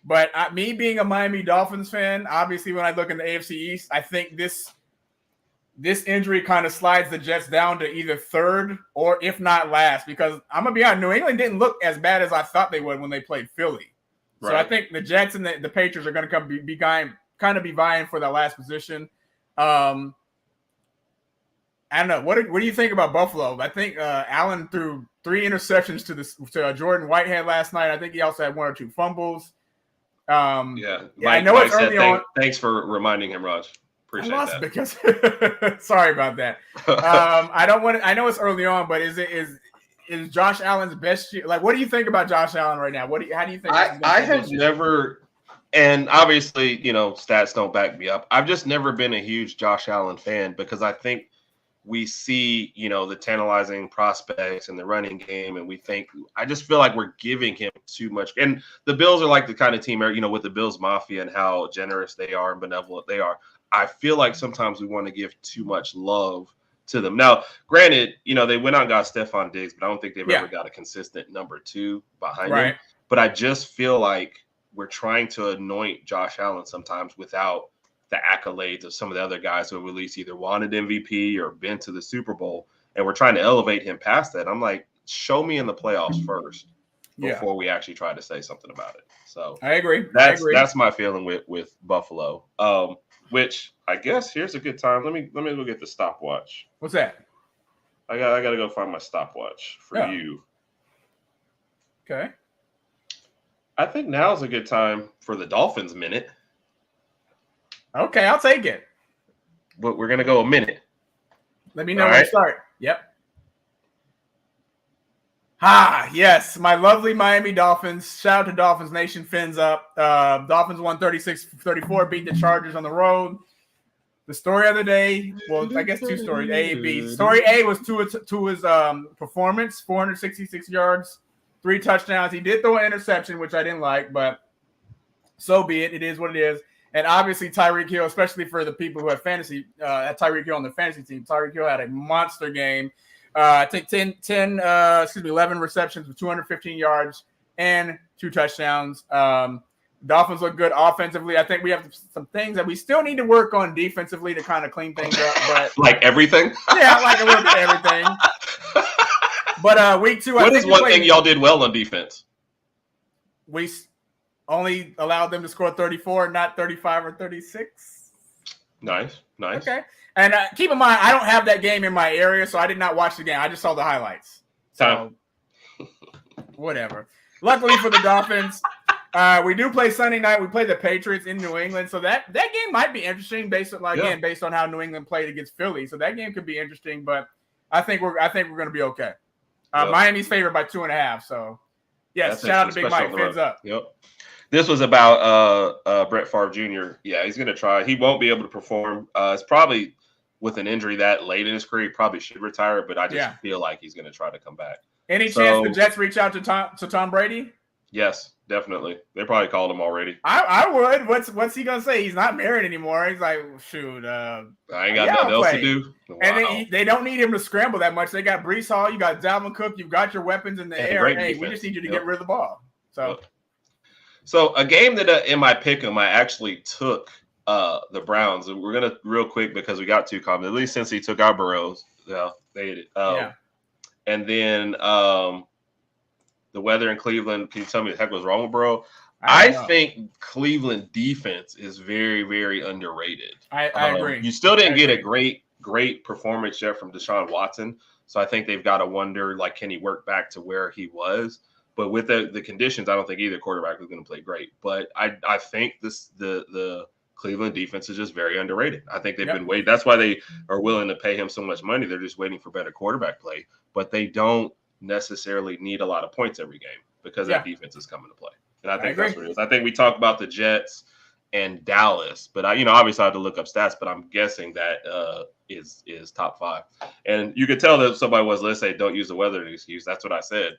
Speaker 2: But me being a Miami Dolphins fan, obviously when I look in the AFC East, I think this injury kind of slides the Jets down to either third or if not last, because I'm going to be honest, New England didn't look as bad as I thought they would when they played Philly. Right. So I think the Jets and the Patriots are going to be vying for that last position. I don't know. What do you think about Buffalo? I think Allen threw 3 interceptions to Jordan Whitehead last night. I think he also had 1 or 2 fumbles.
Speaker 1: I know it's early on. Thanks for reminding him, Raj. Appreciate that.
Speaker 2: Because sorry about that. I know it's early on, but is Josh Allen's best year? Like, what do you think about Josh Allen right now? How do you think?
Speaker 1: I have never, and obviously, stats don't back me up. I've just never been a huge Josh Allen fan because I think we see, the tantalizing prospects in the running game, and I just feel like we're giving him too much. And the Bills are like the kind of team, with the Bills Mafia and how generous they are and benevolent they are. I feel like sometimes we want to give too much love to them. Now, granted, they went out and got Stephon Diggs, but I don't think they've ever got a consistent number 2 behind him. But I just feel like we're trying to anoint Josh Allen sometimes without the accolades of some of the other guys who have at least either won an MVP or been to the Super Bowl, and we're trying to elevate him past that. I'm like, show me in the playoffs first before we actually try to say something about it. So
Speaker 2: I agree.
Speaker 1: That's my feeling with Buffalo. Which I guess here's a good time. Let me go get the stopwatch.
Speaker 2: What's that?
Speaker 1: I got to go find my stopwatch for you.
Speaker 2: Okay.
Speaker 1: I think now's a good time for the Dolphins minute.
Speaker 2: Okay, I'll take it.
Speaker 1: But we're gonna go a minute.
Speaker 2: Let me know when to start. Yep. Yes, my lovely Miami Dolphins. Shout out to Dolphins Nation, fins up. Dolphins won 36-34, beat the Chargers on the road. The story of the day, well, I guess two stories, A and B. Story A was to his performance, 466 yards, 3 touchdowns. He did throw an interception, which I didn't like, but so be it. It is what it is. And obviously Tyreek Hill, especially for the people who have fantasy, had Tyreek Hill on the fantasy team. Tyreek Hill had a monster game. I think 11 receptions with 215 yards and 2 touchdowns. Dolphins look good offensively. I think we have some things that we still need to work on defensively to kind of clean things up. But
Speaker 1: like everything?
Speaker 2: Yeah, like a little bit of everything. But week 2,
Speaker 1: what is one thing y'all did well on defense?
Speaker 2: We only allowed them to score 34, not 35 or 36.
Speaker 1: Nice.
Speaker 2: Okay. And keep in mind, I don't have that game in my area, so I did not watch the game. I just saw the highlights. So, whatever. Luckily for the Dolphins, we do play Sunday night. We play the Patriots in New England, so that game might be interesting based on how New England played against Philly. So that game could be interesting, but I think we're going to be okay. Miami's favored by 2.5. So, yes, shout out to Big Mike. Fins up.
Speaker 1: Yep. This was about Brett Favre Jr. Yeah, he's going to try. He won't be able to perform. It's probably with an injury that late in his career, he probably should retire, but I just feel like he's going to try to come back.
Speaker 2: Any chance the Jets reach out to Tom Brady?
Speaker 1: Yes, definitely. They probably called him already.
Speaker 2: I would. What's he going to say? He's not married anymore. He's like, shoot.
Speaker 1: I ain't got nothing else to do. Wow.
Speaker 2: And they don't need him to scramble that much. They got Breece Hall. You got Dalvin Cook. You've got your weapons in the air. Hey, we just need you to get rid of the ball.
Speaker 1: So a game that in my pick'em, I actually took the Browns. And we're gonna real quick because we got 2 comments. At least since he took our Burrows, they did. And then the weather in Cleveland. Can you tell me the heck was wrong with Burrow? I think Cleveland defense is very, very underrated.
Speaker 2: I agree.
Speaker 1: You still didn't get a great performance yet from Deshaun Watson. So I think they've got to wonder, like, can he work back to where he was? But with the conditions, I don't think either quarterback is going to play great. But I think the Cleveland defense is just very underrated. I think they've been waiting. That's why they are willing to pay him so much money. They're just waiting for better quarterback play. But they don't necessarily need a lot of points every game because that defense is coming to play. And I think that's what it is. I think we talk about the Jets and Dallas, but obviously I have to look up stats, but I'm guessing that is top 5. And you could tell that somebody was, let's say, don't use the weather as an excuse. That's what I said.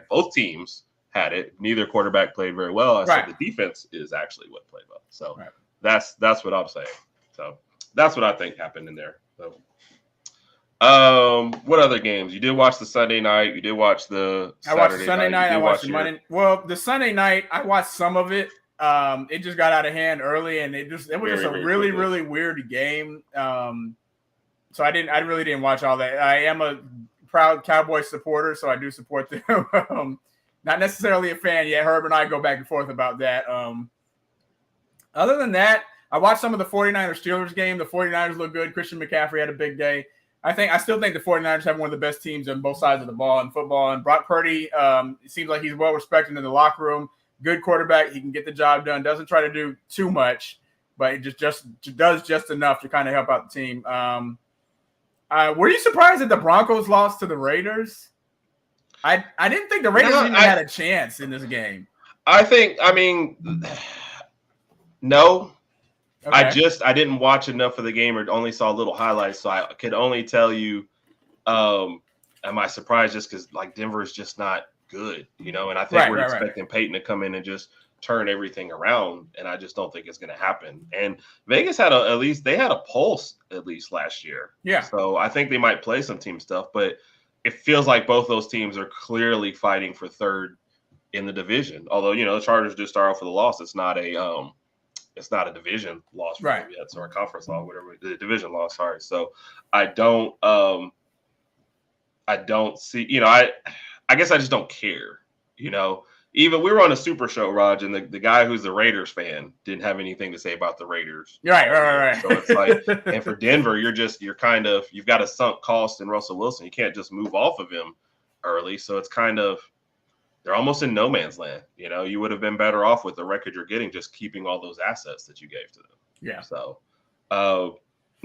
Speaker 1: Both teams had it. Neither quarterback played very well. I said the defense is actually what played well. So that's what I'm saying. So that's what I think happened in there. So, what other games? You did watch the Sunday night. You did watch the Saturday
Speaker 2: I watched the Sunday night. I watched the Monday. Well, the Sunday night, I watched some of it. It just got out of hand early, and it was just a really, really weird game. So I really didn't watch all that. I am a proud Cowboys supporter, so I do support them. Not necessarily a fan yet. Herb and I go back and forth about that. Other than that, I watched some of the 49ers Steelers game. The 49ers look good. Christian McCaffrey had a big day. I still think the 49ers have one of the best teams on both sides of the ball in football. And Brock Purdy, it seems like he's well respected in the locker room. Good quarterback. He can get the job done. Doesn't try to do too much, but it just does just enough to kind of help out the team. Were you surprised that the Broncos lost to the Raiders? I didn't think the Raiders even had a chance in this game.
Speaker 1: No.
Speaker 2: Okay.
Speaker 1: I didn't watch enough of the game or only saw little highlights, so I could only tell you, am I surprised just because like Denver is just not good, and I think we're expecting Peyton to come in and just turn everything around, and I just don't think it's going to happen. And Vegas had they had a pulse at least last year.
Speaker 2: Yeah.
Speaker 1: So I think they might play some team stuff, but it feels like both those teams are clearly fighting for third in the division. Although, the Chargers just start off with a loss. It's not a it's not a division loss for them yet, so our conference loss, whatever the division loss. Sorry, so I don't see. I guess I just don't care. Even we were on a Super Show, Raj, and the guy who's the Raiders fan didn't have anything to say about the Raiders.
Speaker 2: Right.
Speaker 1: So it's like, and for Denver, you've got a sunk cost in Russell Wilson. You can't just move off of him early. So it's kind of, they're almost in no man's land. You would have been better off with the record you're getting, just keeping all those assets that you gave to them.
Speaker 2: Yeah.
Speaker 1: So,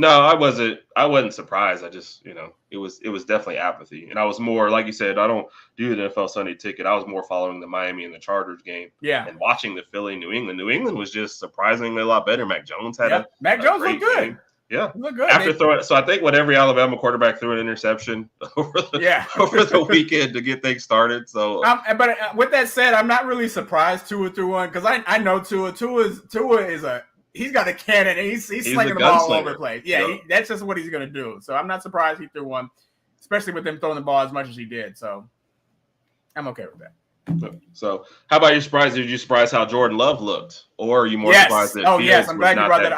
Speaker 1: no, I wasn't surprised. I just, it was definitely apathy. And I was more, like you said, I don't do the NFL Sunday ticket. I was more following the Miami and the Chargers game.
Speaker 2: Yeah.
Speaker 1: And watching the Philly, New England. New England was just surprisingly a lot better. Mac Jones had
Speaker 2: Mac Jones looked good.
Speaker 1: Game. Yeah.
Speaker 2: He looked good.
Speaker 1: After throwing, so I think when every Alabama quarterback threw an interception over the weekend to get things started. So,
Speaker 2: but with that said, I'm not really surprised Tua threw one, because I know Tua. Tua is he's got a cannon, and he's slinging the ball all over the place. Yeah, that's just what he's going to do. So I'm not surprised he threw one, especially with him throwing the ball as much as he did. So I'm okay with that.
Speaker 1: So how about you? Did you surprise how Jordan Love looked, or are you more surprised that?
Speaker 2: I'm glad you brought that.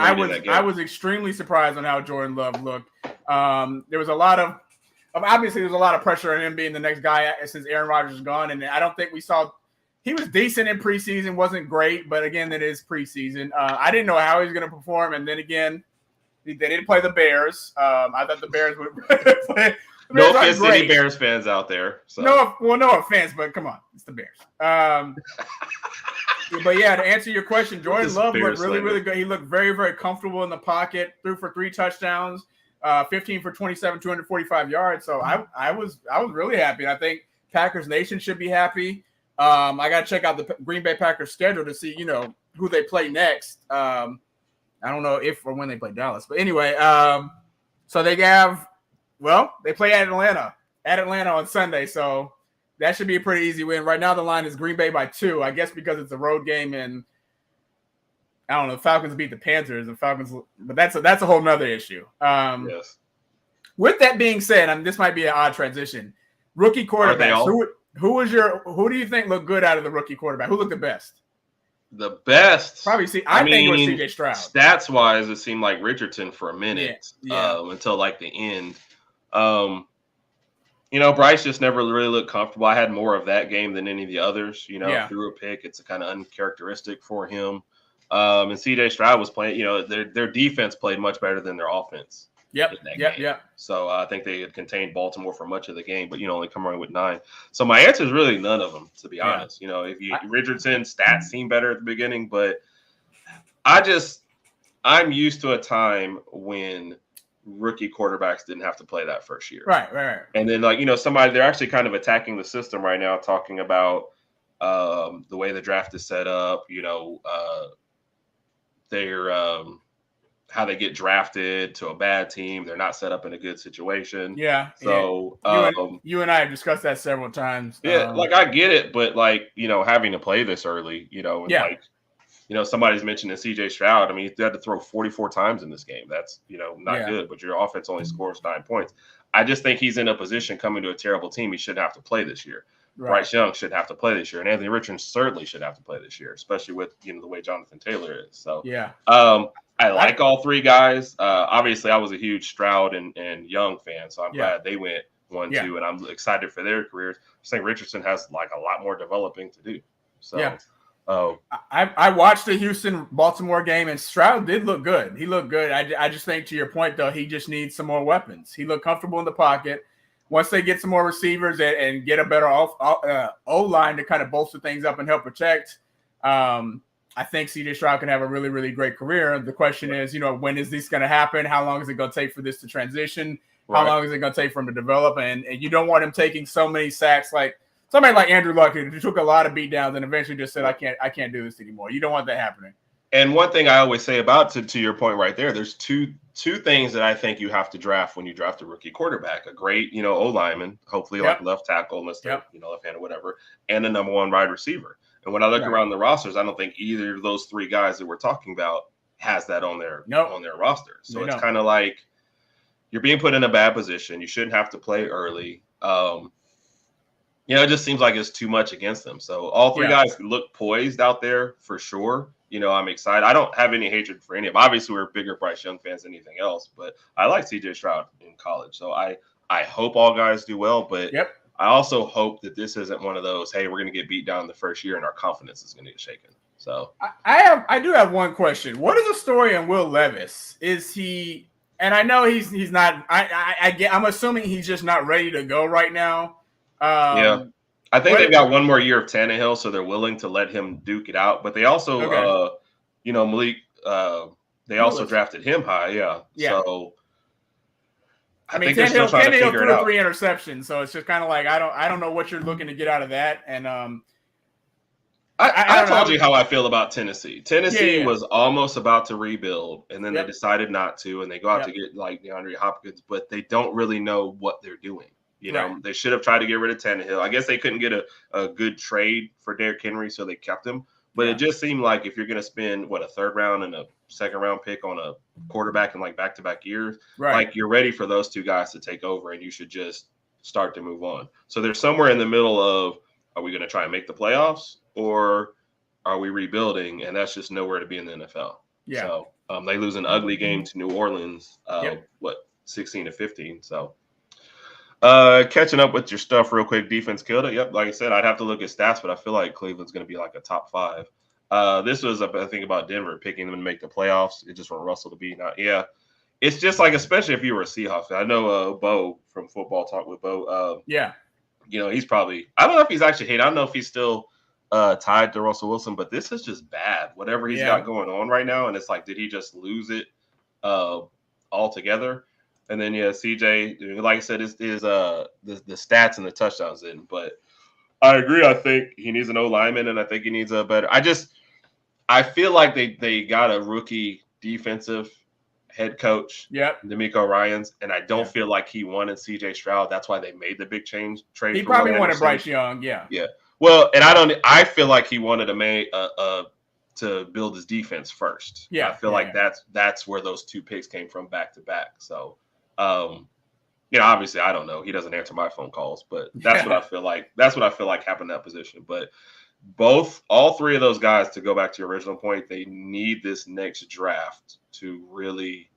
Speaker 2: I was extremely surprised on how Jordan Love looked. There was a lot of obviously there's a lot of pressure on him being the next guy since Aaron Rodgers is gone, and I don't think we saw. He was decent in preseason, wasn't great, but again, it is preseason. I didn't know how he was going to perform, and then again, they didn't play the Bears. I thought the Bears would play.
Speaker 1: No offense to any Bears fans out there. So.
Speaker 2: No offense, but come on, it's the Bears. But yeah, to answer your question, Jordan Love looked really good. He looked very, very comfortable in the pocket. Threw for 3 touchdowns, 15 for 27, 245 yards. So I was really happy. And I think Packers Nation should be happy. I got to check out the Green Bay Packers schedule to see, who they play next. I don't know if or when they play Dallas, but anyway, so they play at Atlanta on Sunday. So that should be a pretty easy win. Right now, the line is Green Bay by 2, I guess, because it's a road game, and I don't know, the Falcons beat the Panthers, but that's a whole nother issue.
Speaker 1: Yes.
Speaker 2: With that being said, this might be an odd transition. Rookie quarterbacks. Who do you think looked good out of the rookie quarterback? Who looked the best?
Speaker 1: The best?
Speaker 2: Probably I think it was C.J. Stroud.
Speaker 1: Stats wise, it seemed like Richardson for a minute until like the end. Bryce just never really looked comfortable. I had more of that game than any of the others. Threw a pick. It's kind of uncharacteristic for him. And C.J. Stroud was playing. Their defense played much better than their offense.
Speaker 2: Yep.
Speaker 1: So I think they had contained Baltimore for much of the game, but only come away with 9. So my answer is really none of them, to be honest. Richardson's stats seem better at the beginning, but I'm used to a time when rookie quarterbacks didn't have to play that first year.
Speaker 2: Right.
Speaker 1: And then they're actually kind of attacking the system right now, talking about the way the draft is set up. They're how they get drafted to a bad team. They're not set up in a good situation.
Speaker 2: Yeah.
Speaker 1: So
Speaker 2: you and I have discussed that several times.
Speaker 1: Yeah, I get it, but having to play this early, somebody's mentioned CJ Stroud. I mean, he had to throw 44 times in this game. That's not good, but your offense only scores 9 points. I just think he's in a position coming to a terrible team. He shouldn't have to play this year. Right. Bryce Young should have to play this year, and Anthony Richardson certainly should have to play this year, especially with the way Jonathan Taylor is. So I like all 3 guys. Obviously, I was a huge Stroud and Young fan, so I'm glad they went 1-2, and I'm excited for their careers. I think Richardson has a lot more developing to do. So,
Speaker 2: I watched the Houston-Baltimore game, and Stroud did look good. He looked good. I just think, to your point, though, he just needs some more weapons. He looked comfortable in the pocket. Once they get some more receivers and get a better O-line to kind of bolster things up and help protect, I think C.J. Stroud can have a really, really great career. The question is, when is this going to happen? How long is it going to take for this to transition? How long is it going to take for him to develop? And you don't want him taking so many sacks like somebody like Andrew Luck, who took a lot of beatdowns and eventually just said, I can't do this anymore. You don't want that happening.
Speaker 1: And one thing I always say about to your point right there, there's two things that I think you have to draft when you draft a rookie quarterback: a great, O lineman, hopefully like left tackle, unless they're left-handed or whatever, and a number 1 wide receiver. And when I look around the rosters, I don't think either of those 3 guys that we're talking about has that on their roster. So it's kind of like you're being put in a bad position. You shouldn't have to play early. It just seems like it's too much against them. So all 3 guys look poised out there for sure. I'm excited. I don't have any hatred for any of them. Obviously, we're bigger Bryce Young fans than anything else, but I like CJ Stroud in college. So I hope all guys do well, but I also hope that this isn't one of those, hey, we're going to get beat down the first year and our confidence is going to get shaken. So
Speaker 2: I do have one question. What is the story on Will Levis? Is he, and I know he's not, I'm assuming he's just not ready to go right now.
Speaker 1: Yeah. I think they've got one more year of Tannehill, so they're willing to let him duke it out. But they also, Malik, they also drafted him high. Yeah. So
Speaker 2: I mean, Tannehill threw 3 interceptions, so it's just kind of like I don't know what you're looking to get out of that. And
Speaker 1: I told you how I feel about Tennessee. Tennessee was almost about to rebuild, and then they decided not to, and they go out to get like DeAndre Hopkins, but they don't really know what they're doing. They should have tried to get rid of Tannehill. I guess they couldn't get a good trade for Derrick Henry, so they kept him. But it just seemed like if you're going to spend, a third round and a second round pick on a quarterback in like back-to-back years, like you're ready for those two guys to take over, and you should just start to move on. So they're somewhere in the middle of, are we going to try and make the playoffs, or are we rebuilding? And that's just nowhere to be in the NFL. Yeah. So they lose an ugly game to New Orleans, 16-15. So catching up with your stuff real quick. Defense killed it. Yep. Like I said, I'd have to look at stats, but I feel like Cleveland's going to be like a top 5. This was I think about Denver picking them to make the playoffs. It just want Russell to be not. Yeah. It's just like, especially if you were a Seahawks fan. I know Bo from Football Talk with Bo. He's probably, I don't know if he's actually hated. I don't know if he's still tied to Russell Wilson, but this is just bad. Whatever he's got going on right now. And it's like, did he just lose it altogether? And then CJ, like I said, is the stats and the touchdowns in. But I agree. I think he needs an O lineman, and I think he needs a better. I feel like they got a rookie defensive head coach, D'Amico Ryans, and I don't feel like he wanted CJ Stroud. That's why they made the big trade.
Speaker 2: He probably wanted Bryce Young. Yeah.
Speaker 1: Well, and I feel like he wanted to build his defense first. I feel like that's where those 2 picks came from back to back. So. Obviously I don't know. He doesn't answer my phone calls, but that's what I feel like. That's what I feel like happened in that position. But all 3 of those guys, to go back to your original point, they need this next draft to really,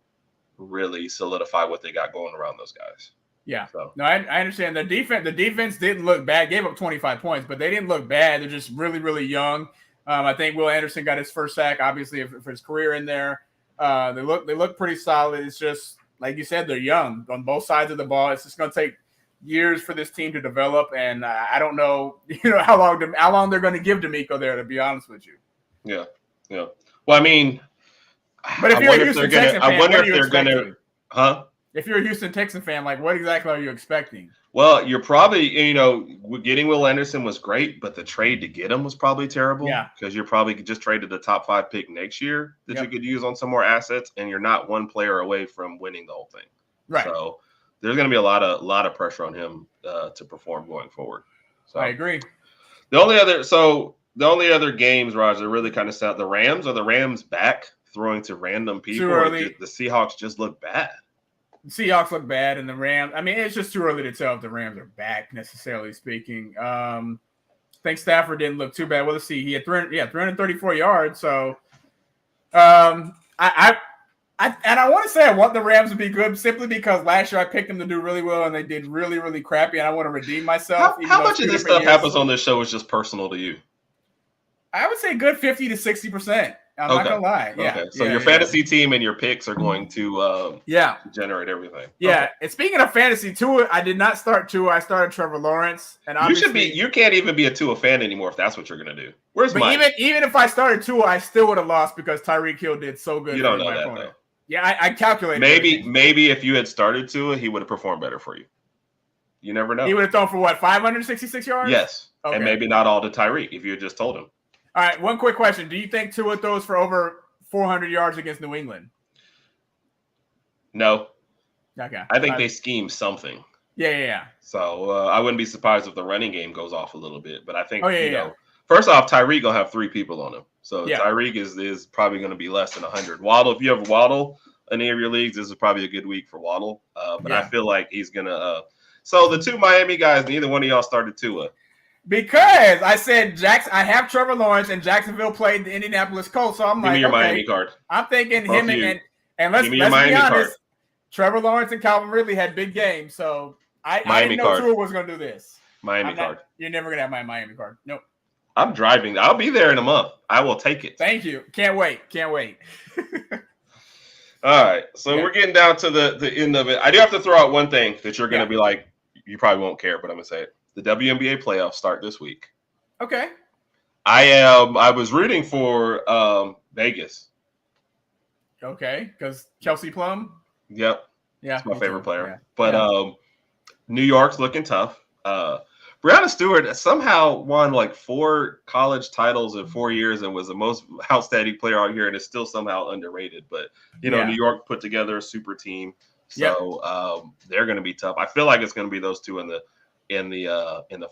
Speaker 1: really solidify what they got going around those guys.
Speaker 2: Yeah. So. No, I understand. The defense didn't look bad. Gave up 25 points, but they didn't look bad. They're just really, really young. I think Will Anderson got his first sack, obviously, for his career in there. They look pretty solid. It's just, like you said, they're young on both sides of the ball. It's just going to take years for this team to develop, and I don't know, how long they're going to give D'Amico there, to be honest with you.
Speaker 1: Yeah. Well, I mean,
Speaker 2: but if you're a Houston Texan fan,
Speaker 1: I wonder if they're going to,
Speaker 2: If you're a Houston Texan fan, like, what exactly are you expecting?
Speaker 1: Well, you're probably, getting Will Anderson was great, but the trade to get him was probably terrible. Yeah. Because you're probably just traded the top 5 pick next year that you could use on some more assets, and you're not one player away from winning the whole thing. Right. So there's going to be a lot of pressure on him to perform going forward. So
Speaker 2: I agree.
Speaker 1: The only other games, Roger, really kind of sound. The Rams back throwing to random people.
Speaker 2: Too early.
Speaker 1: The Seahawks just look bad.
Speaker 2: The Seahawks look bad, and the Rams. I mean, it's just too early to tell if the Rams are back, necessarily speaking. I think Stafford didn't look too bad. Well, let's see. He had 334 yards. So, I want to say I want the Rams to be good simply because last year I picked them to do really well, and they did really, really crappy. And I want to redeem myself.
Speaker 1: How much of this stuff happens on this show is just personal to you?
Speaker 2: I would say good 50 to 60%. I'm not gonna lie. Yeah.
Speaker 1: Okay. So your fantasy team and your picks are going to generate everything.
Speaker 2: Yeah. Okay. And speaking of fantasy, Tua, I did not start Tua. I started Trevor Lawrence. And
Speaker 1: you can't even be a Tua fan anymore if that's what you're gonna do. Where's Mike?
Speaker 2: Even if I started Tua, I still would have lost because Tyreek Hill did so good.
Speaker 1: You don't know that though.
Speaker 2: Yeah, I calculated.
Speaker 1: Maybe if you had started Tua, he would have performed better for you. You never know.
Speaker 2: He would have thrown for what, 566 yards?
Speaker 1: Yes. Okay. And maybe not all to Tyreek if you had just told him.
Speaker 2: All right, one quick question. Do you think Tua throws for over 400 yards against New England?
Speaker 1: No.
Speaker 2: Okay.
Speaker 1: I think they scheme something.
Speaker 2: Yeah.
Speaker 1: So I wouldn't be surprised if the running game goes off a little bit. But I think, first off, Tyreek will have 3 people on him. So Tyreek is probably going to be less than 100. Waddle, if you have Waddle in any of your leagues, this is probably a good week for Waddle. But I feel like he's going to so the 2 Miami guys, neither one of y'all started Tua.
Speaker 2: Because I said I have Trevor Lawrence, and Jacksonville played the Indianapolis Colts, so I'm
Speaker 1: Give me your Miami card.
Speaker 2: I'm thinking him and let's be honest, card. Trevor Lawrence and Calvin Ridley had big games, so I didn't know Tua was going to do this.
Speaker 1: Miami card.
Speaker 2: You're never going to have my Miami card. Nope.
Speaker 1: I'm driving. I'll be there in a month. I will take it.
Speaker 2: Thank you. Can't wait.
Speaker 1: All right. So we're getting down to the end of it. I do have to throw out one thing that you're going to be like, you probably won't care, but I'm going to say it. The WNBA playoffs start this week.
Speaker 2: Okay.
Speaker 1: I was rooting for Vegas.
Speaker 2: Okay, because Kelsey Plum.
Speaker 1: Yep.
Speaker 2: Yeah.
Speaker 1: It's my favorite player. Yeah. But New York's looking tough. Breanna Stewart somehow won like 4 college titles in 4 years and was the most outstanding player out here, and is still somehow underrated. But New York put together a super team, so they're going to be tough. I feel like it's going to be those two in the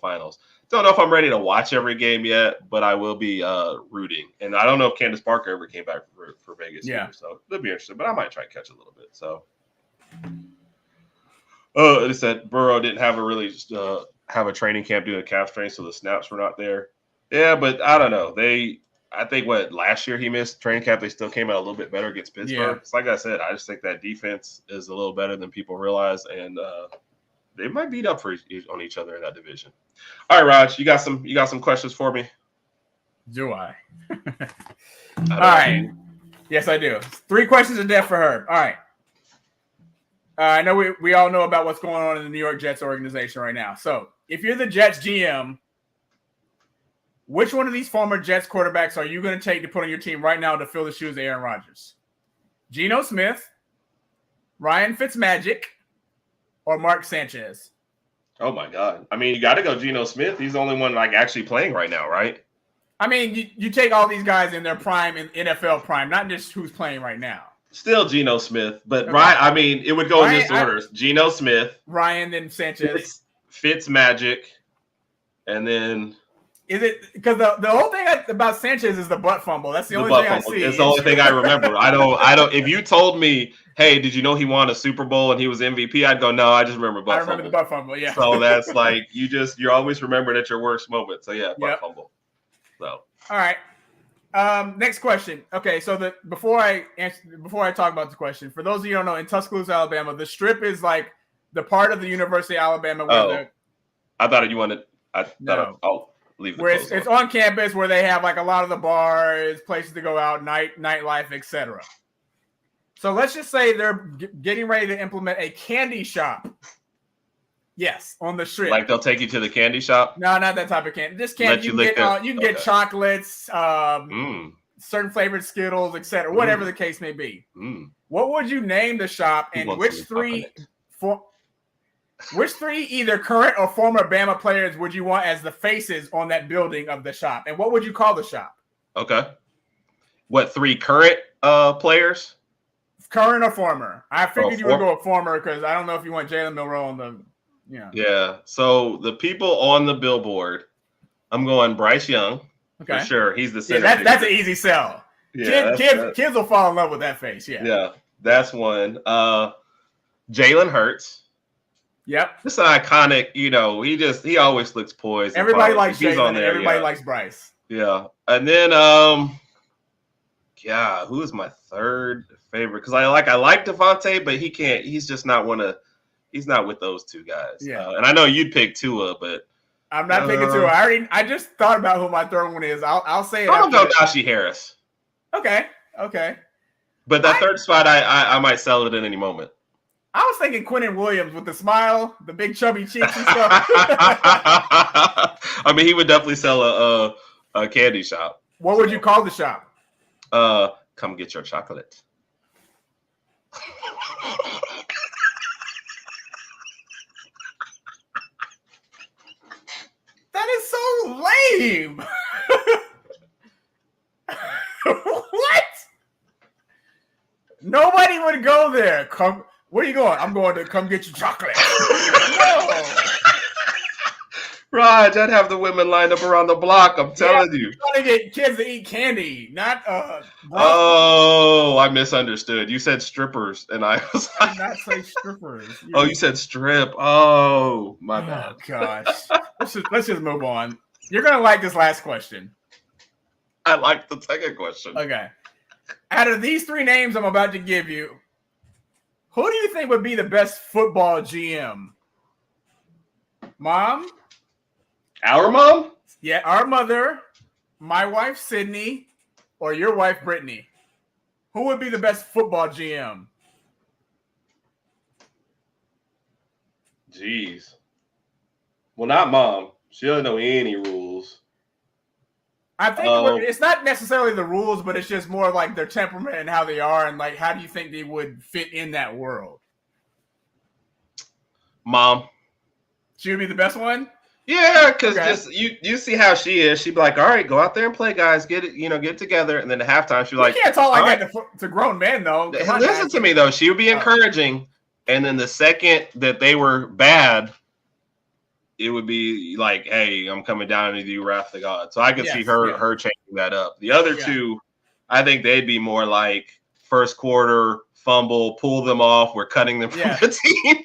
Speaker 1: finals. Don't know if I'm ready to watch every game yet, but I will be rooting. And I don't know if Candace Parker ever came back for Vegas either, so it'll be interesting. But I might try to catch a little bit. So, it said Burrow didn't have have a training camp due to calf strain, so the snaps were not there. Yeah, but I don't know. I think last year he missed training camp. They still came out a little bit better against Pittsburgh. Yeah. So like I said, I just think that defense is a little better than people realize, and they might beat up on each other in that division. All right, Raj, you got some questions for me?
Speaker 2: Do I? All right. Yes, I do. 3 questions of death for her. All right. I know we all know about what's going on in the New York Jets organization right now. So if you're the Jets GM, which one of these former Jets quarterbacks are you going to take to put on your team right now to fill the shoes of Aaron Rodgers? Geno Smith, Ryan Fitzmagic, or Mark Sanchez?
Speaker 1: Oh my God! I mean, you got to go Geno Smith. He's the only one actually playing right now, right?
Speaker 2: I mean, you take all these guys in their prime, in NFL prime, not just who's playing right now.
Speaker 1: Still Geno Smith, but okay. Ryan. I mean, it would go in this order: Geno Smith,
Speaker 2: Ryan, then Sanchez,
Speaker 1: Fitzmagic, and then.
Speaker 2: Is it because the whole thing about Sanchez is the butt fumble? That's the only thing
Speaker 1: fumble.
Speaker 2: I see.
Speaker 1: It's the only thing I remember. I don't. If you told me, hey, did you know he won a Super Bowl and he was MVP? I'd go, no, I just remember butt fumble.
Speaker 2: I remember the butt fumble. Yeah.
Speaker 1: So that's like you always remember at your worst moment. So yeah, butt fumble. So.
Speaker 2: All right. Next question. Okay, so before I talk about the question, for those of you who don't know, in Tuscaloosa, Alabama, the Strip is like the part of the University of Alabama where
Speaker 1: I thought you wanted.
Speaker 2: Where it's on campus, where they have like a lot of the bars, places to go out, nightlife, etc. So let's just say they're getting ready to implement a candy shop. Yes, on the Strip.
Speaker 1: Like they'll take you to the candy shop?
Speaker 2: No, not that type of candy. Just candy. You can get chocolates, certain flavored Skittles, etc. Whatever the case may be. What would you name the shop, and which three either current or former Bama players would you want as the faces on that building of the shop? And what would you call the shop?
Speaker 1: Okay. What 3 current players?
Speaker 2: Current or former? I figured you would go with former because I don't know if you want Jalen Milroe on the.
Speaker 1: Yeah. So the people on the billboard, I'm going Bryce Young. Okay. For sure. He's the center.
Speaker 2: Yeah, that's an easy sell. Yeah, kids will fall in love with that face. Yeah.
Speaker 1: Yeah. That's one. Jalen Hurts.
Speaker 2: Yep.
Speaker 1: It's an iconic, he always looks poised.
Speaker 2: Everybody likes Jalen. Everybody likes Bryce.
Speaker 1: Yeah. And then who is my third favorite? Because I like Devontae, but he's just not he's not with those 2 guys.
Speaker 2: Yeah.
Speaker 1: And I know you'd pick Tua, but
Speaker 2: I'm not picking Tua. I just thought about who my third one is. I'll say it.
Speaker 1: I'm gonna go Najee Harris.
Speaker 2: Okay.
Speaker 1: But that third spot, I might sell it in any moment.
Speaker 2: I was thinking Quentin Williams with the smile, the big chubby cheeks and stuff.
Speaker 1: I mean, he would definitely sell a candy shop.
Speaker 2: What would you call the shop?
Speaker 1: Come get your chocolate.
Speaker 2: That is so lame. What? Nobody would go there. Where are you going? I'm going to come get your chocolate. No.
Speaker 1: Raj, I'd have the women lined up around the block. I'm telling you.
Speaker 2: Trying to get kids to eat candy, not
Speaker 1: Oh, I misunderstood. You said strippers, and I was
Speaker 2: I did not say strippers.
Speaker 1: You said strip. Oh, my bad.
Speaker 2: Oh gosh. let's just move on. You're gonna like this last question.
Speaker 1: I like the second question.
Speaker 2: Okay. Out of these three names I'm about to give you, who do you think would be the best football GM? Mom?
Speaker 1: Our mom?
Speaker 2: Yeah, our mother, my wife Sydney, or your wife Brittany. Who would be the best football GM?
Speaker 1: Jeez. Well, not mom. She doesn't know any rules.
Speaker 2: I think it's not necessarily the rules, but it's just more like their temperament and how they are, and like how do you think they would fit in that world?
Speaker 1: Mom.
Speaker 2: She would be the best one?
Speaker 1: Yeah, because just you see how she is. She'd be like, all right, go out there and play, guys. Get it, get together. And then at halftime, she'd be like,
Speaker 2: you can't talk like that to grown men, though.
Speaker 1: Listen to me, though. She would be encouraging. And then the second that they were bad, it would be like, hey, I'm coming down to you, wrath of God. So I could see her changing that up. The other two, I think they'd be more like first quarter fumble, pull them off. We're cutting them from the team.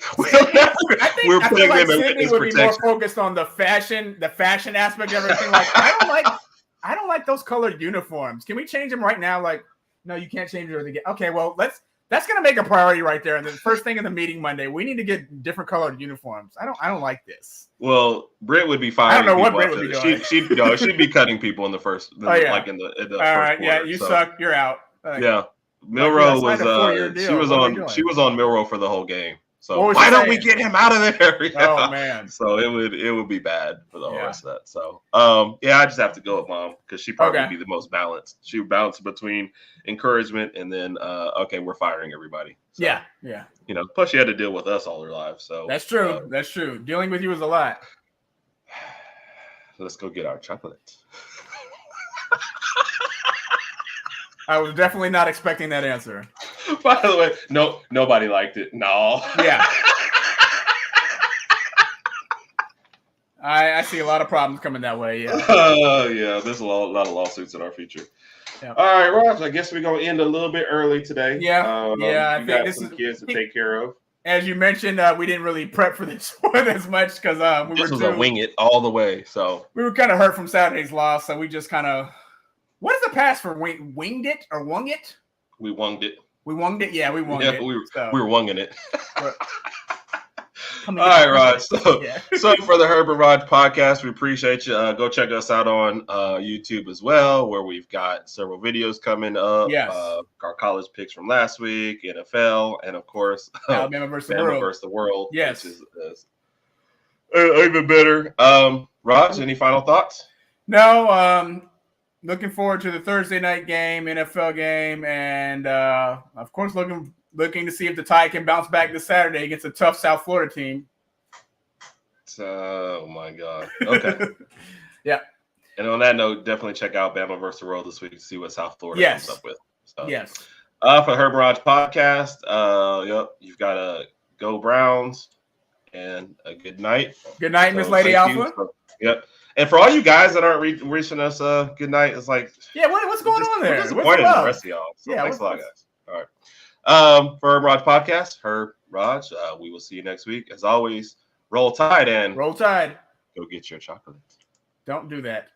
Speaker 1: We're putting them in
Speaker 2: Sydney would be more focused on the fashion aspect of everything. Like I don't like those colored uniforms. Can we change them right now? Like, no, you can't change it again. Okay, well, that's gonna make a priority right there. And then first thing in the meeting Monday, we need to get different colored uniforms. I don't like this.
Speaker 1: Well, Britt would be fine.
Speaker 2: I don't know what Britt would be doing.
Speaker 1: She'd be cutting people in the first. Like in the
Speaker 2: all
Speaker 1: first
Speaker 2: right,
Speaker 1: quarter,
Speaker 2: you suck. You're out.
Speaker 1: Yeah. Milroe was she was on Milroe for the whole game. So why don't we get him out of there?
Speaker 2: Oh man.
Speaker 1: So it would be bad for the whole rest of that. So I just have to go with mom because she probably would be the most balanced. She would balance between encouragement and then we're firing everybody. So,
Speaker 2: yeah.
Speaker 1: Plus she had to deal with us all her life. So
Speaker 2: that's true. That's true. Dealing with you is a lot.
Speaker 1: Let's go get our chocolate.
Speaker 2: I was definitely not expecting that answer.
Speaker 1: By the way, nobody liked it. No.
Speaker 2: Yeah. I see a lot of problems coming that way. Yeah.
Speaker 1: There's a lot of lawsuits in our future. Yeah. All right, Ross. I guess we're gonna end a little bit early today.
Speaker 2: Yeah. I think
Speaker 1: this is kids to take care of.
Speaker 2: As you mentioned, we didn't really prep for this one as much because
Speaker 1: this was a wing it all the way. So
Speaker 2: we were kind of hurt from Saturday's loss, so we just kind of. What is the pass for winged it or wung it?
Speaker 1: We wunged it.
Speaker 2: We wunged it? Yeah, we wunged it.
Speaker 1: We were wunging it. All right, Rod. So for the Herb and Rod podcast, we appreciate you. Go check us out on YouTube as well, where we've got several videos coming up.
Speaker 2: Yes.
Speaker 1: Our college picks from last week, NFL, and of course,
Speaker 2: Alabama versus
Speaker 1: the world.
Speaker 2: Yes.
Speaker 1: Which is even better. Raj, any final thoughts?
Speaker 2: No. Looking forward to the Thursday night game, NFL game, and of course, looking to see if the Tide can bounce back this Saturday against a tough South Florida team.
Speaker 1: Oh my God! Okay.
Speaker 2: Yeah.
Speaker 1: And on that note, definitely check out Bama versus the World this week to see what South Florida comes up with. So,
Speaker 2: yes.
Speaker 1: For the Herb and Raj podcast, you've got a Go Browns and a good night.
Speaker 2: Good night, Miss Lady Alpha.
Speaker 1: Yep. And for all you guys that aren't reaching us, good night. It's like,
Speaker 2: what's going on there?
Speaker 1: We're disappointed in the rest of y'all. So thanks a lot, guys. All right. For Herb Raj podcast, Herb Raj, we will see you next week. As always, roll tide and
Speaker 2: roll tide.
Speaker 1: Go get your chocolate.
Speaker 2: Don't do that.